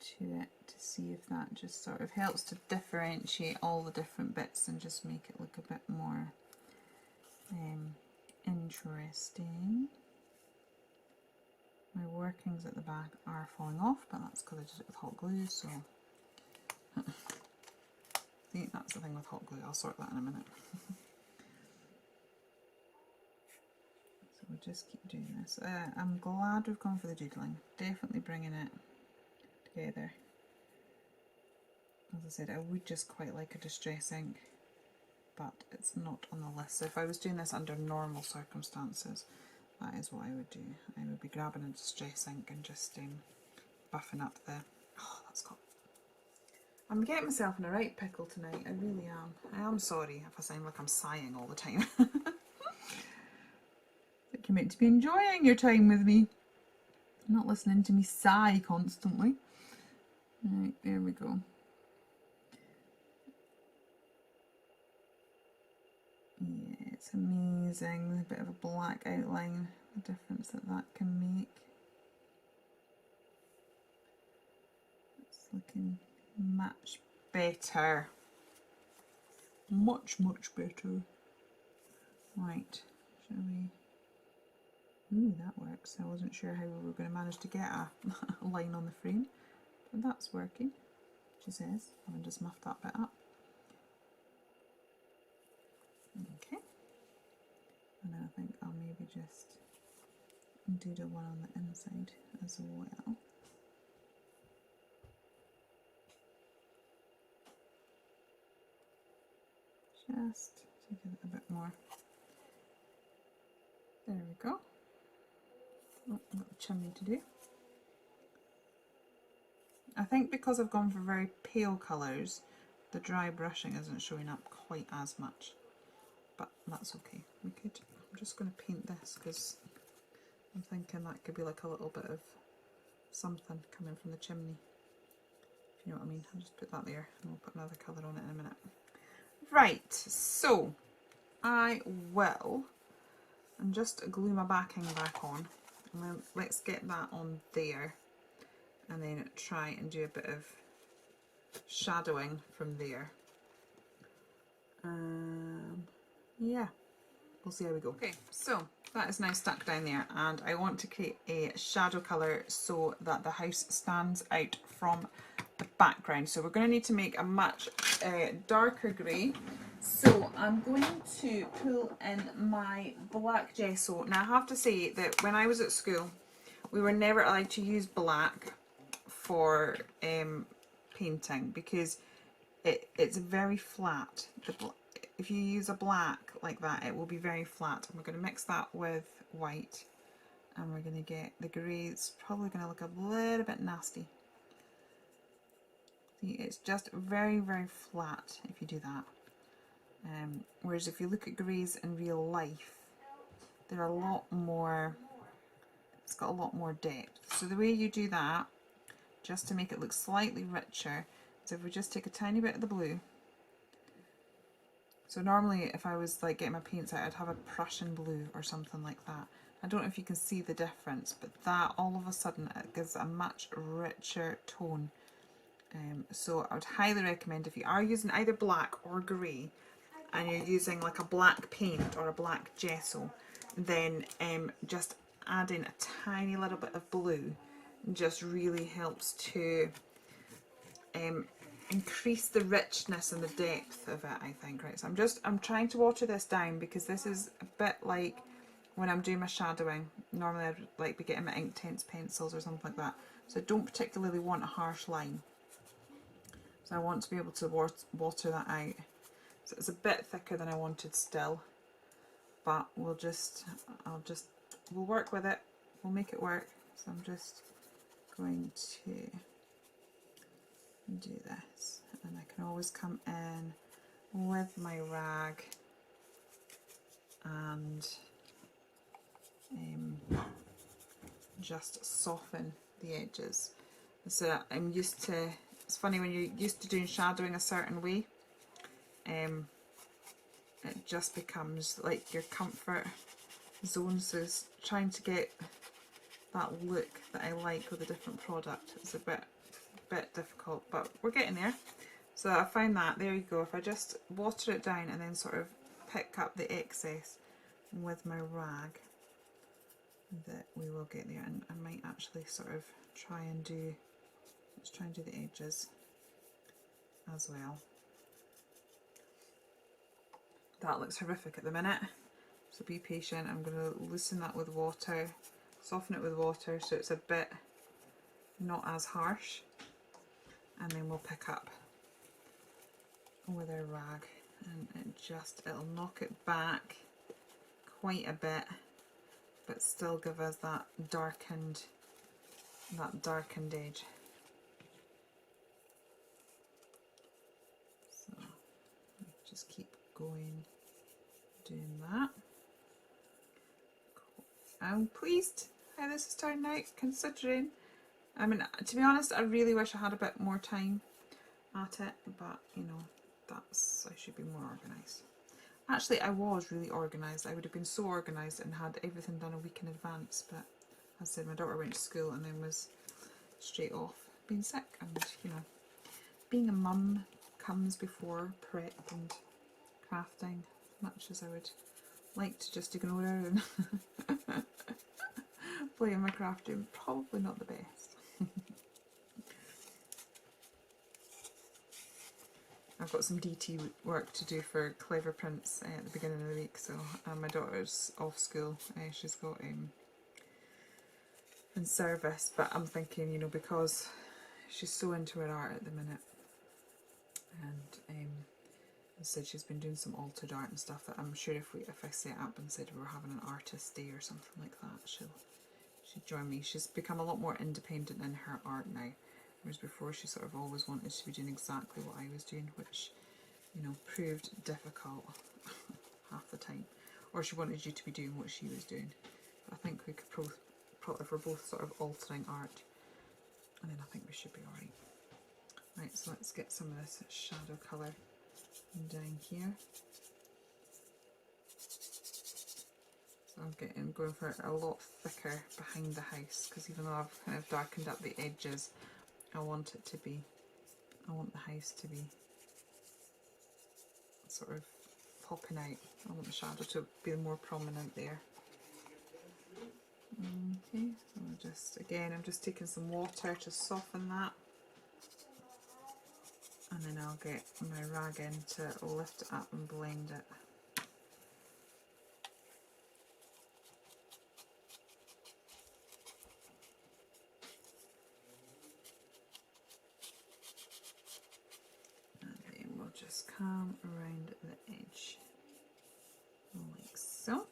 to it to see if that just sort of helps to differentiate all the different bits and just make it look a bit more interesting. My workings at the back are falling off, but that's because I did it with hot glue, so see, that's the thing with hot glue. I'll sort that in a minute. So we'll just keep doing this. I'm glad we've gone for the doodling. Definitely bringing it together. As I said, I would just quite like a distress ink, but it's not on the list. So if I was doing this under normal circumstances, that is what I would do. I would be grabbing a distress ink and just buffing up the... Oh, that's got... I'm getting myself in a right pickle tonight. I really am. I am sorry if I sound like I'm sighing all the time. You're meant to be enjoying your time with me, not listening to me sigh constantly. Right, there we go. Yeah, it's amazing. A bit of a black outline, the difference that that can make. It's looking much better. Much, much better. Right, shall we? Ooh, that works. I wasn't sure how we were going to manage to get a line on the frame, but that's working, she says. I'll just muff that bit up. Okay, and then I think I'll maybe just do the one on the inside as well. Just to give it a bit more. There we go. Oh, I've got the chimney to do. I think because I've gone for very pale colours, the dry brushing isn't showing up quite as much, but that's okay. We could. I'm just going to paint this because I'm thinking that could be like a little bit of something coming from the chimney, if you know what I mean. I'll just put that there and we'll put another colour on it in a minute. Right, so I will, and just glue my backing back on, and then let's get that on there, and then try and do a bit of shadowing from there. Yeah, we'll see how we go. Okay, so that is now stuck down there, and I want to create a shadow colour so that the house stands out from the background. So we're going to need to make a much darker grey. So I'm going to pull in my black gesso. Now I have to say that when I was at school, we were never allowed to use black for painting because it's very flat. If you use a black like that, it will be very flat. And we're going to mix that with white, and we're going to get the grey. It's probably going to look a little bit nasty. See, it's just very, very flat if you do that. Whereas if you look at greys in real life, they're a lot more, it's got a lot more depth. So the way you do that, just to make it look slightly richer, is if we just take a tiny bit of the blue. So normally if I was like getting my paints out, I'd have a Prussian blue or something like that. I don't know if you can see the difference, but that all of a sudden it gives a much richer tone. So I would highly recommend, if you are using either black or grey and you're using like a black paint or a black gesso, then just adding a tiny little bit of blue just really helps to increase the richness and the depth of it, I think. Right, so I'm trying to water this down because this is a bit like when I'm doing my shadowing. Normally I'd like be getting my Inktense pencils or something like that, so I don't particularly want a harsh line, so I want to be able to water that out. So it's a bit thicker than I wanted still, but we'll work with it, we'll make it work. So I'm just going to do this, and I can always come in with my rag and just soften the edges. So I'm used to, it's funny when you're used to doing shadowing a certain way, it just becomes like your comfort zone. So it's trying to get that look that I like with a different product is a bit difficult, but we're getting there. So I find that, there you go, if I just water it down and then sort of pick up the excess, with my rag that we will get there, and I might actually sort of try and do, let's try and do the edges as well. That looks horrific at the minute, so be patient. I'm going to loosen that with water, soften it with water so it's a bit not as harsh, and then we'll pick up with our rag, and it'll knock it back quite a bit, but still give us that darkened edge. So just keep going, doing that. I'm pleased how this is turning out, considering, I mean, to be honest, I really wish I had a bit more time at it, but you know, I should be more organised. Actually, I was really organised. I would have been so organised and had everything done a week in advance, but as I said, my daughter went to school and then was straight off being sick, and you know, being a mum comes before prep and crafting, much as I would like to just ignore her and play in my crafting. Probably not the best. I've got some DT work to do for Clever Prints at the beginning of the week, so my daughter's off school. She's got in service, but I'm thinking, you know, because she's so into her art at the minute, and as I said, she's been doing some altered art and stuff, that I'm sure if I set up and said we were having an artist day or something like that, she'd join me. She's become a lot more independent in her art now, whereas before she sort of always wanted to be doing exactly what I was doing, which, you know, proved difficult half the time. Or she wanted you to be doing what she was doing. But I think we could if we're both sort of altering art, and then I think we should be alright. Right, so let's get some of this shadow colour down here. So I'm going for it a lot thicker behind the house, because even though I've kind of darkened up the edges, I want the house to be sort of popping out. I want the shadow to be more prominent there. Okay, so I'm just taking some water to soften that, and then I'll get my rag in to lift it up and blend it. Just come around the edge like so.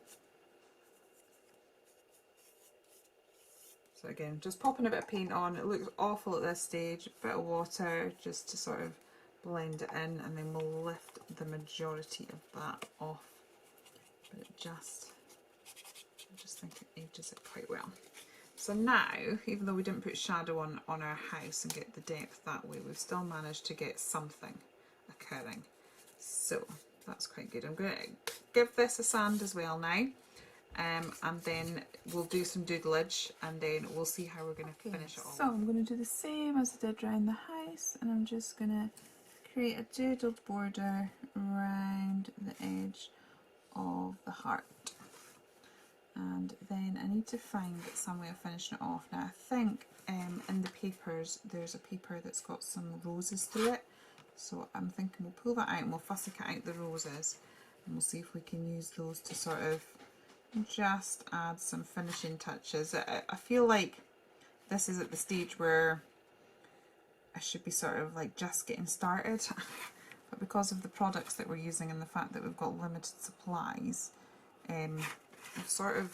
So again, just popping a bit of paint on. It looks awful at this stage. A bit of water just to sort of blend it in, and then we'll lift the majority of that off. But I just think it ages it quite well. So now, even though we didn't put shadow on our house and get the depth that way, we've still managed to get something occurring, so that's quite good. I'm going to give this a sand as well now, and then we'll do some doodleage, and then we'll see how we're going to finish it all. So I'm going to do the same as I did around the house, and I'm just going to create a doodled border around the edge of the heart, and then I need to find some way of finishing it off. Now I think in the papers there's a paper that's got some roses through it, so I'm thinking we'll pull that out and we'll fussy cut out the roses, and we'll see if we can use those to sort of just add some finishing touches. I feel like this is at the stage where I should be sort of like just getting started, but because of the products that we're using and the fact that we've got limited supplies, we've sort of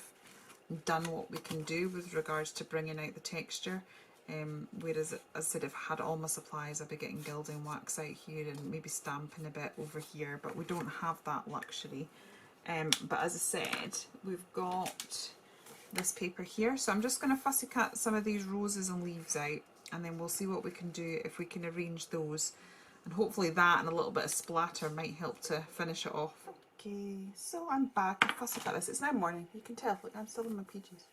done what we can do with regards to bringing out the texture. Whereas, as I said, if I had all my supplies, I'd be getting gilding wax out here and maybe stamping a bit over here, but we don't have that luxury. But as I said, we've got this paper here, so I'm just going to fussy cut some of these roses and leaves out, and then we'll see what we can do if we can arrange those, and hopefully that and a little bit of splatter might help to finish it off. Okay, so I'm back. I fussy cut this. It's now morning. You can tell. Look, I'm still in my PJs.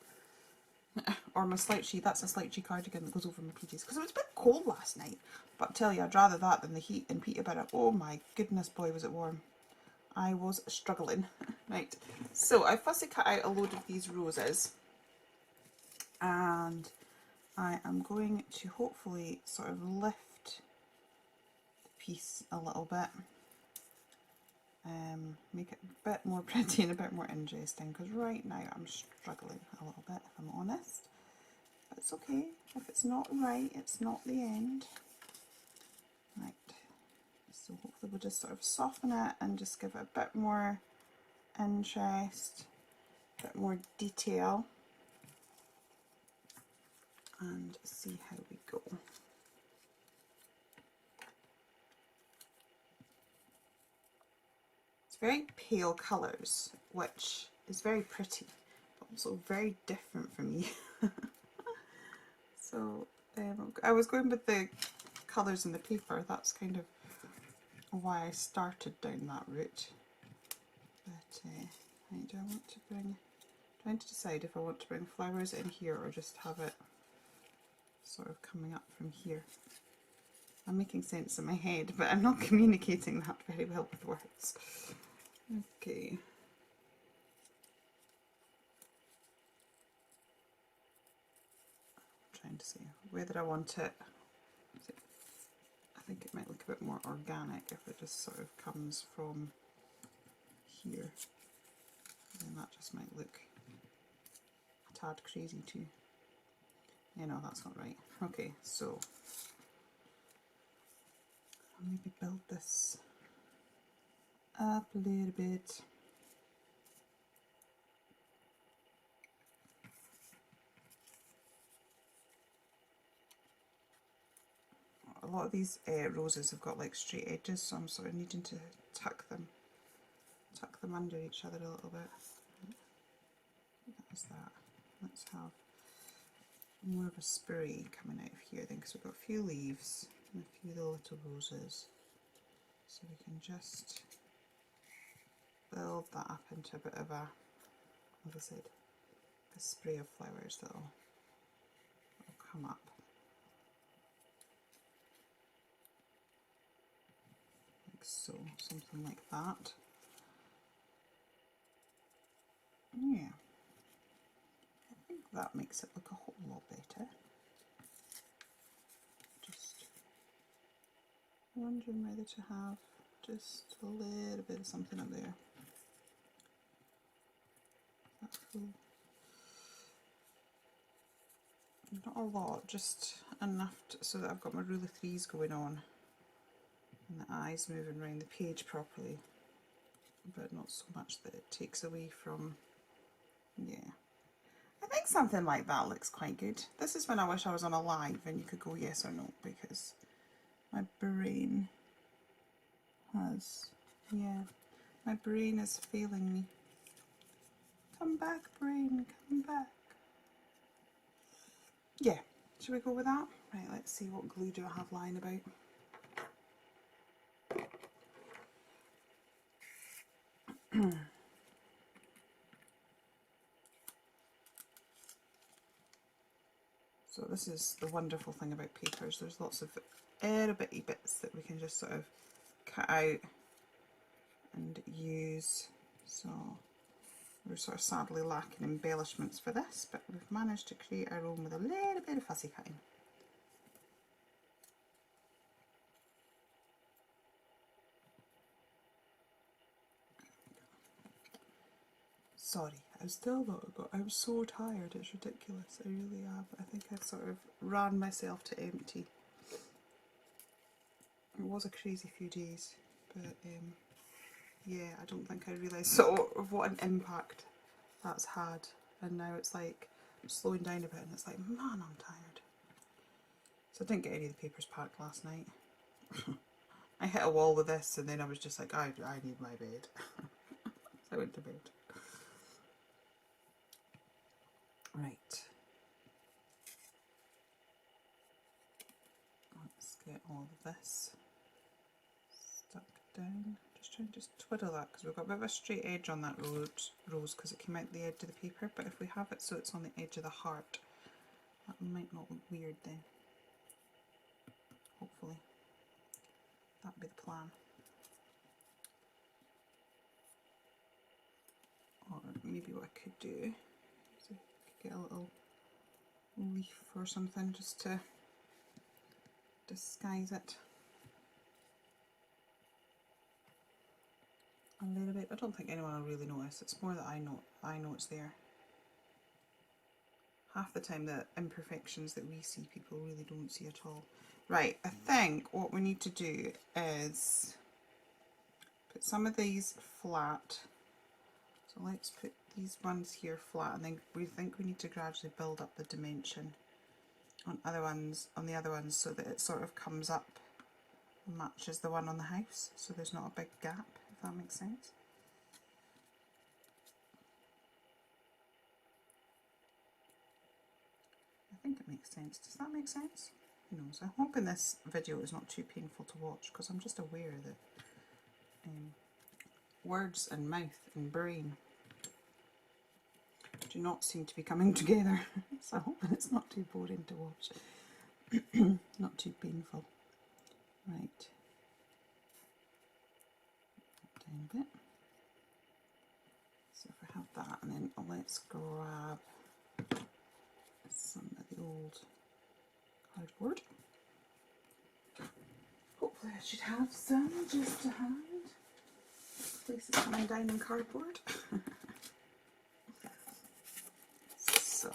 Or my slouchy, that's a slouchy cardigan that goes over my PJs, because it was a bit cold last night, but I tell you, I'd rather that than the heat in Peterborough. Oh my goodness, boy was it warm. I was struggling. Right, so I fussy cut out a load of these roses, and I am going to hopefully sort of lift the piece a little bit, make it a bit more pretty and a bit more interesting, because right now I'm struggling a little bit, if I'm honest. But it's okay, if it's not right, it's not the end. Right, so hopefully we'll just sort of soften it and just give it a bit more interest, a bit more detail, and see how we go. It's very pale colours, which is very pretty, but also very different for me. So I was going with the colours in the paper. That's kind of why I started down that route. But right, do I want to bring, trying to decide if I want to bring flowers in here or just have it sort of coming up from here. I'm making sense in my head, but I'm not communicating that very well with words. Okay. I'm trying to see whether I want it. I think it might look a bit more organic if it just sort of comes from here. Then that just might look a tad crazy too. Yeah, no, that's not right. Okay, so I'll maybe build this up a little bit. A lot of these roses have got like straight edges, so I'm sort of needing to tuck them under each other a little bit. That's that. Let's have more of a spray coming out of here then, because we've got a few leaves and a few little roses. So we can just build that up into a bit of a, as I said, a spray of flowers that'll come up. Like so, something like that. Yeah, I think that makes it look a whole lot better. Just wondering whether to have just a little bit of something up there. That's cool. Not a lot, just enough so that I've got my rule of threes going on and the eyes moving around the page properly, but not so much that it takes away from, yeah. I think something like that looks quite good. This is when I wish I was on a live and you could go yes or no, because my brain has, yeah, my brain is failing me. Come back, brain, come back. Yeah, should we go with that? Right, let's see what glue do I have lying about. So this is the wonderful thing about papers. There's lots of itty bitty bits that we can just sort of cut out and use. So we're sort of sadly lacking embellishments for this, but we've managed to create our own with a little bit of fussy cutting. Sorry, I still not got, I'm so tired, it's ridiculous, I really am. I think I've sort of ran myself to empty. It was a crazy few days, but yeah, I don't think I realised sort of what an impact that's had. And now it's like slowing down a bit and it's like, man, I'm tired. So I didn't get any of the papers packed last night. I hit a wall with this and then I was just like, I need my bed. So I went to bed. Right. Let's get all of this stuck down. Just trying to just twiddle that because we've got a bit of a straight edge on that rose because it came out the edge of the paper, but if we have it so it's on the edge of the heart, that might not look weird then. Hopefully. That'd be the plan. maybe what I could do is I could get a little leaf or something just to disguise it a little bit. I don't think anyone will really notice. It's more that I know it's there. Half the time the imperfections that we see, people really don't see at all. Right, I think what we need to do is put some of these flat. So let's put these ones here flat, and then we think we need to gradually build up the dimension on the other ones so that it sort of comes up and matches the one on the house, so there's not a big gap, if that makes sense. I think it makes sense. Does that make sense? Who knows? I'm hoping this video is not too painful to watch, because I'm just aware that words and mouth and brain do not seem to be coming together. So I'm hoping it's not too boring to watch. Not too painful. Right. Down a bit. So if I have that, and then let's grab some of the old cardboard. Hopefully I should have some just to hand. Place is coming down in cardboard. So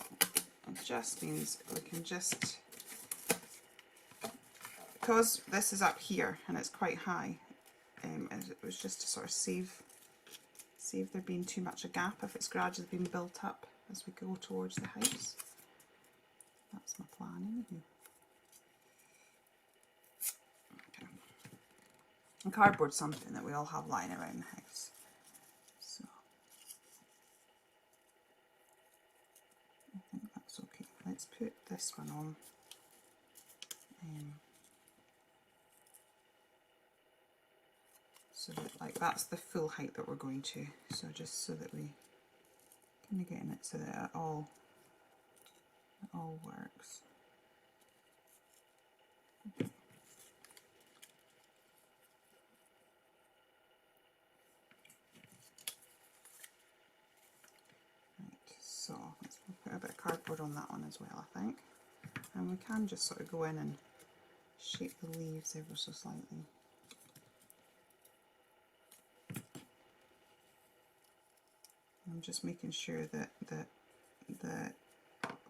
it just means we can just, because this is up here and it's quite high, it was just to sort of save there being too much a gap if it's gradually being built up as we go towards the house. That's my plan anyway. Okay. And cardboard's something that we all have lying around the house. So I think that's okay. Let's put this one on. So that, like, that's the full height that we're going to. So just so that we kind of getting it so that it all works. Right, so let's put a bit of cardboard on that one as well, I think. And we can just sort of go in and shape the leaves ever so slightly. I'm just making sure that the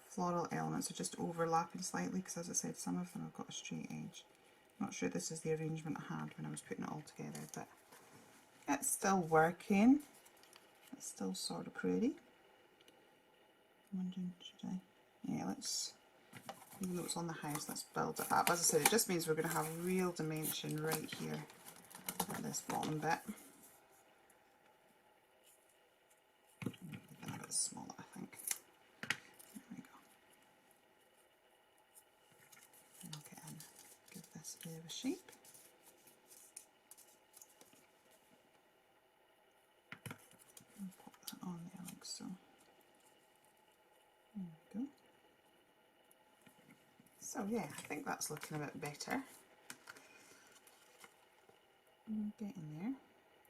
floral elements are just overlapping slightly, because as I said, some of them have got a straight edge. I'm not sure this is the arrangement I had when I was putting it all together, but it's still working. It's still sort of pretty. I'm wondering, should I? Yeah, let's, even though it's on the house, let's build it up. As I said, it just means we're going to have real dimension right here at this bottom bit. A bit smaller, I think. There we go. And I'll get in, give this a bit of a shape. And pop that on there like so. There we go. So yeah, I think that's looking a bit better. Getting there.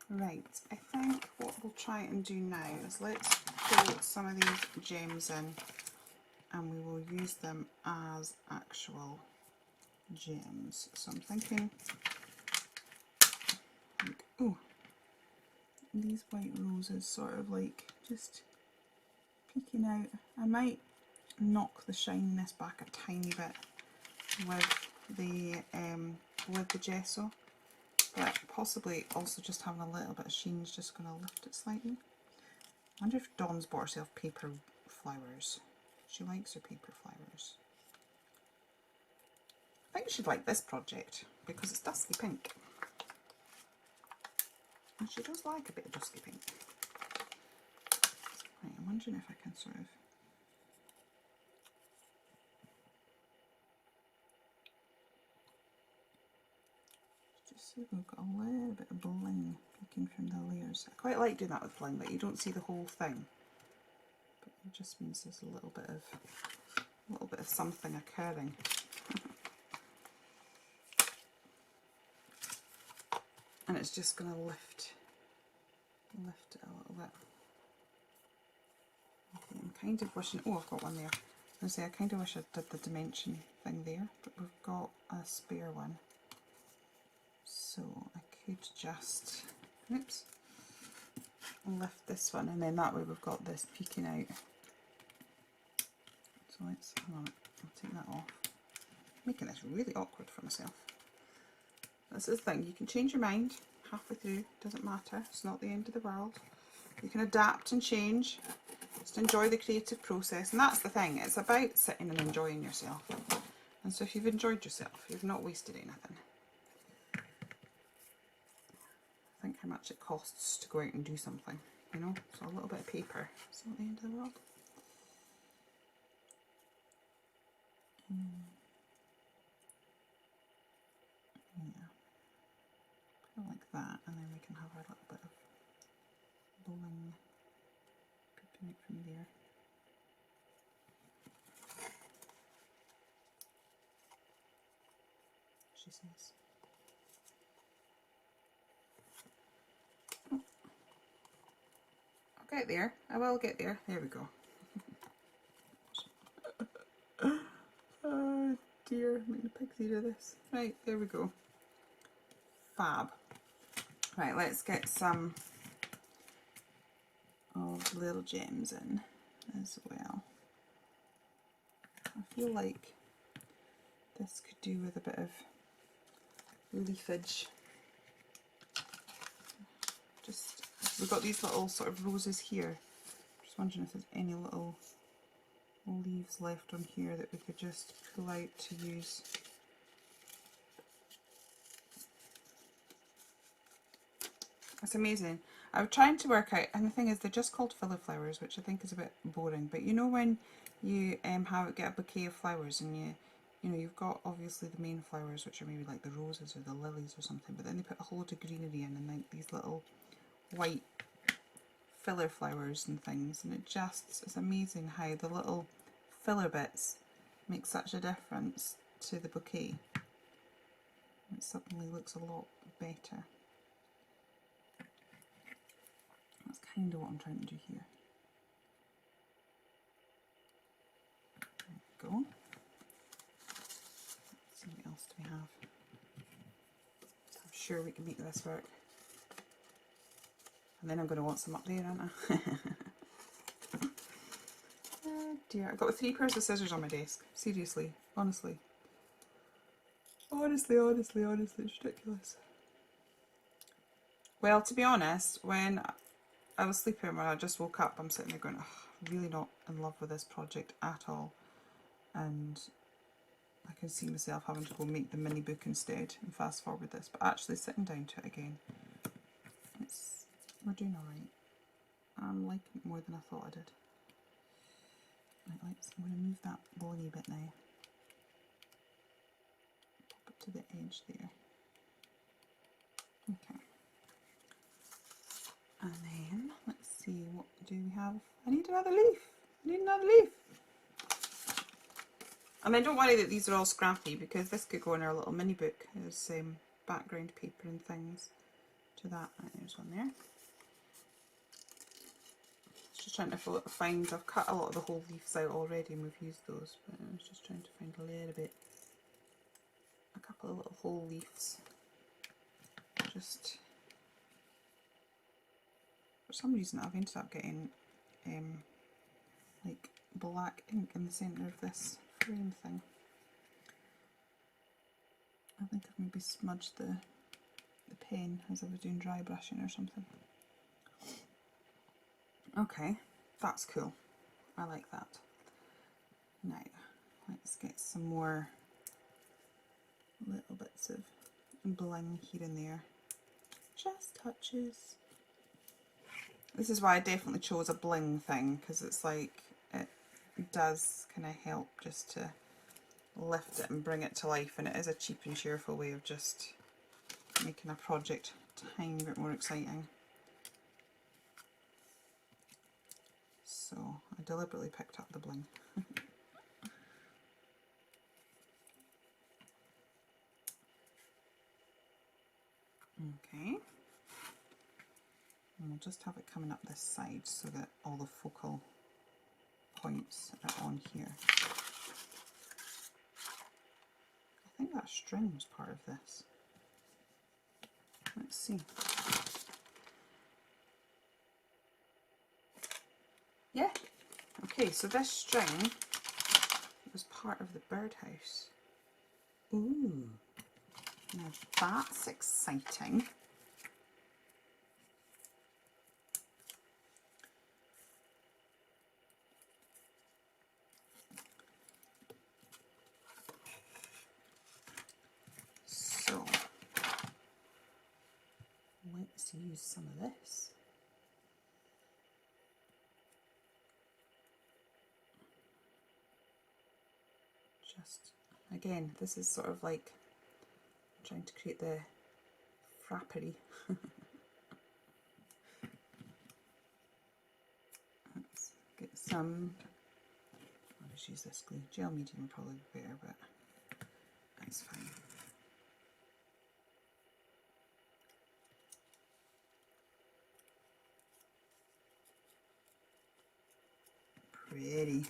Right, I think what we'll try and do now is let's put some of these gems in, and we will use them as actual gems. So I'm thinking, like, oh, these white roses sort of like just peeking out. I might knock the shininess back a tiny bit with the gesso, but possibly also just having a little bit of sheen is just going to lift it slightly. I wonder if Dawn's bought herself paper flowers. She likes her paper flowers. I think she'd like this project because it's dusky pink. And she does like a bit of dusky pink. Right, I'm wondering if I can sort of just see if we've got a little bit of bling peeking from the layers. I quite like doing that with bling, but you don't see the whole thing. But it just means there's a little bit of something occurring. And it's just going to lift it a little bit. kind of wishing, oh, I've got one there. I was going to say, I kind of wish I did the dimension thing there, but we've got a spare one. So I could just, oops, lift this one, and then that way we've got this peeking out. So let's, hang on, I'll take that off. Making this really awkward for myself. This is the thing, you can change your mind halfway through, doesn't matter, it's not the end of the world. You can adapt and change, just enjoy the creative process, and that's the thing, it's about sitting and enjoying yourself. And so if you've enjoyed yourself, you've not wasted anything. Think how much it costs to go out and do something, you know, so a little bit of paper, it's not the end of the world. Yeah, put it like that, and then we can have our little bit of bling peeping out from there. She says. I'll get there, I will get there, there we go. Oh dear, I'm making a pig's ear of this. Right, there we go. Fab. Right, let's get some of the little gems in as well. I feel like this could do with a bit of leafage. Just, we've got these little sort of roses here. Just wondering if there's any little leaves left on here that we could just pull out to use. It's amazing. I was trying to work out, and the thing is they're just called filler flowers, which I think is a bit boring, but you know when you get a bouquet of flowers and you know you've got obviously the main flowers, which are maybe like the roses or the lilies or something, but then they put a whole lot of greenery in and like these little white filler flowers and things, and it's amazing how the little filler bits make such a difference to the bouquet. It suddenly looks a lot better. That's kind of what I'm trying to do here. There we go. Let's see what else do we have. I'm sure we can make this work. And then I'm going to want some up there, aren't I? Oh dear, I've got 3 pairs of scissors on my desk. Seriously, honestly. Honestly, it's ridiculous. Well, to be honest, when I was sleeping, when I just woke up, I'm sitting there going, oh, really not in love with this project at all. And I can see myself having to go make the mini book instead and fast forward this, but actually sitting down to it again, we're doing alright. I'm liking it more than I thought I did. Right, I'm going to move that blingy bit now. Pop it to the edge there. Okay. And then, let's see, what do we have? I need another leaf. I need another leaf. And then don't worry that these are all scrappy, because this could go in our little mini book. There's background paper and things to that. Right, there's one there. Just trying to find, I've cut a lot of the whole leaves out already and we've used those, but I was just trying to find a couple of little whole leaves. Just, for some reason I've ended up getting like black ink in the centre of this frame thing. I think I've maybe smudged the pen as I was doing dry brushing or something. Okay, that's cool. I like that. Now, let's get some more little bits of bling here and there. Just touches. This is why I definitely chose a bling thing, because it's like, it does kind of help just to lift it and bring it to life, and it is a cheap and cheerful way of just making a project a tiny bit more exciting. So I deliberately picked up the bling. Okay. And we'll just have it coming up this side so that all the focal points are on here. I think that string was part of this. Let's see. Yeah. Okay, so this string was part of the birdhouse. Ooh. Now that's exciting. So let's use some of this. Just, again, this is sort of like trying to create the frappery. Let's get some, I'll just use this glue. Gel medium would probably be better, but that's fine. Pretty.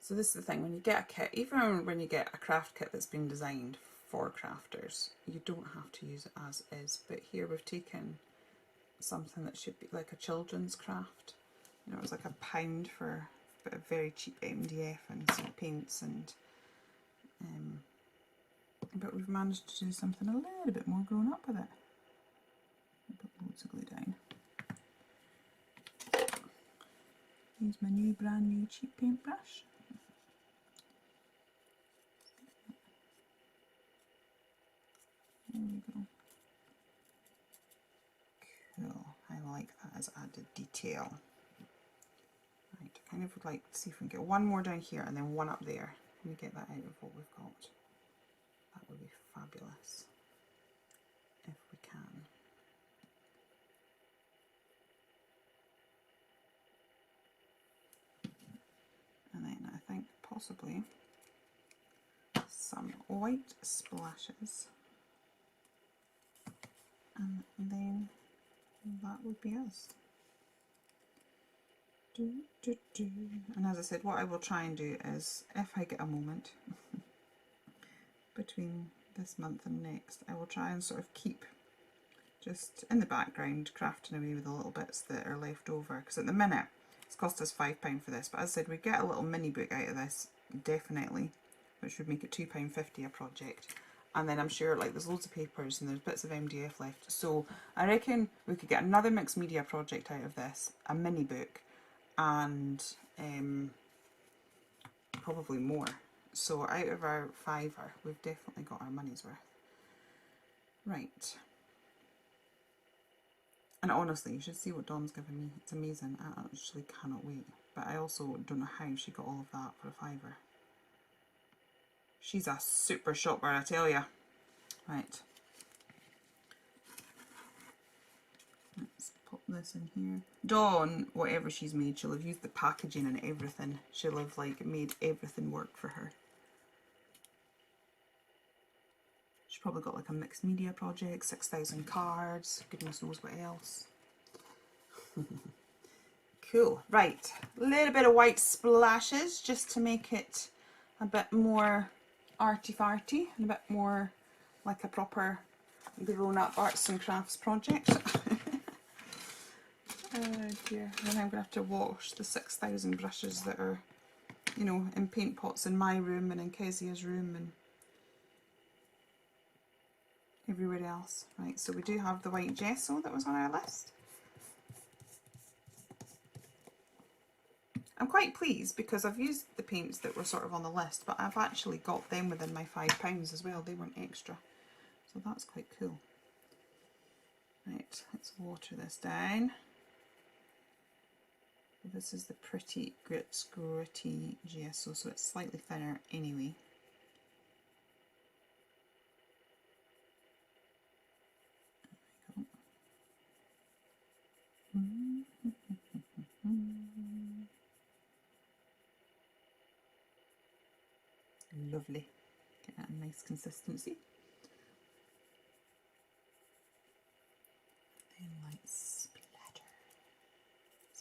So this is the thing, when you get a kit, even when you get a craft kit that's been designed for crafters, you don't have to use it as is. But here we've taken something that should be like a children's craft. You know, it was like £1 for a very cheap MDF and some paints, and but we've managed to do something a little bit more grown up with it. Put loads of glue down. Use my new brand new cheap paintbrush. There we go. Cool. I like that as added detail. Right, I kind of would like to see if we can get one more down here and then one up there. Let me get that out of what we've got. That would be fabulous if we can. And then I think possibly some white splashes, and then that would be us. And as I said, what I will try and do is, if I get a moment between this month and next, I will try and sort of keep just in the background crafting away with the little bits that are left over, because at the minute it's cost us £5 for this, but as I said, we get a little mini book out of this, definitely, which would make it £2.50 a project. And then I'm sure like there's loads of papers and there's bits of MDF left, so I reckon we could get another mixed media project out of this, a mini book, and probably more. So out of our £5, we've definitely got our money's worth. Right. And honestly, you should see what Dawn's given me. It's amazing. I actually cannot wait. But I also don't know how she got all of that for a £5. She's a super shopper, I tell ya. Right. Let's pop this in here. Dawn, whatever she's made, she'll have used the packaging and everything. She'll have like made everything work for her. She's probably got like a mixed media project, 6,000 cards, goodness knows what else. Cool. Right, a little bit of white splashes just to make it a bit more arty-farty and a bit more like a proper grown-up arts and crafts project. Oh dear, and then I'm going to have to wash the 6,000 brushes that are, you know, in paint pots in my room and in Kezia's room and everywhere else. Right, so we do have the white gesso that was on our list. I'm quite pleased because I've used the paints that were sort of on the list, but I've actually got them within my £5 as well. They weren't extra, so that's quite cool. Right, let's water this down. This is the pretty gritty gesso, so it's slightly thinner anyway. Lovely. Get that nice consistency.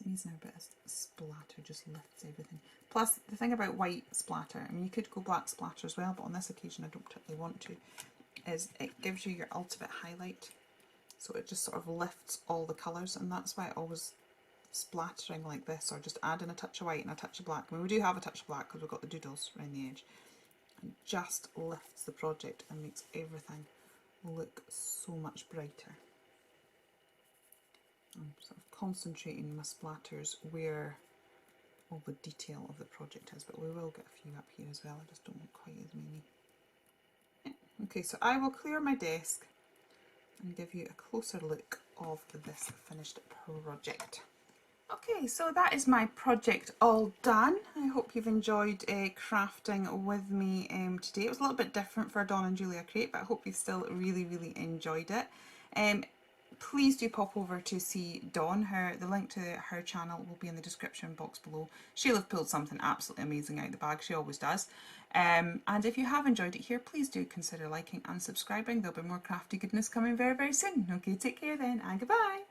needs now a bit of splatter, just lifts everything. Plus, the thing about white splatter, I mean, you could go black splatter as well, but on this occasion I don't particularly want to, is it gives you your ultimate highlight. So it just sort of lifts all the colours, and that's why I always splattering like this, or just adding a touch of white and a touch of black. I mean, we do have a touch of black because we've got the doodles around the edge. And just lifts the project and makes everything look so much brighter. I'm sort of concentrating my splatters where all the detail of the project is, but we will get a few up here as well. I just don't want quite as many. Yeah. Okay, so I will clear my desk and give you a closer look of this finished project. Okay, so that is my project all done. I hope you've enjoyed crafting with me today. It was a little bit different for Dawn and Julia Create, but I hope you've still really enjoyed it. Please do pop over to see Dawn. The link to her channel will be in the description box below. She'll have pulled something absolutely amazing out of the bag, she always does. And if you have enjoyed it here, please do consider liking and subscribing. There'll be more crafty goodness coming very soon. Okay, take care then, and goodbye.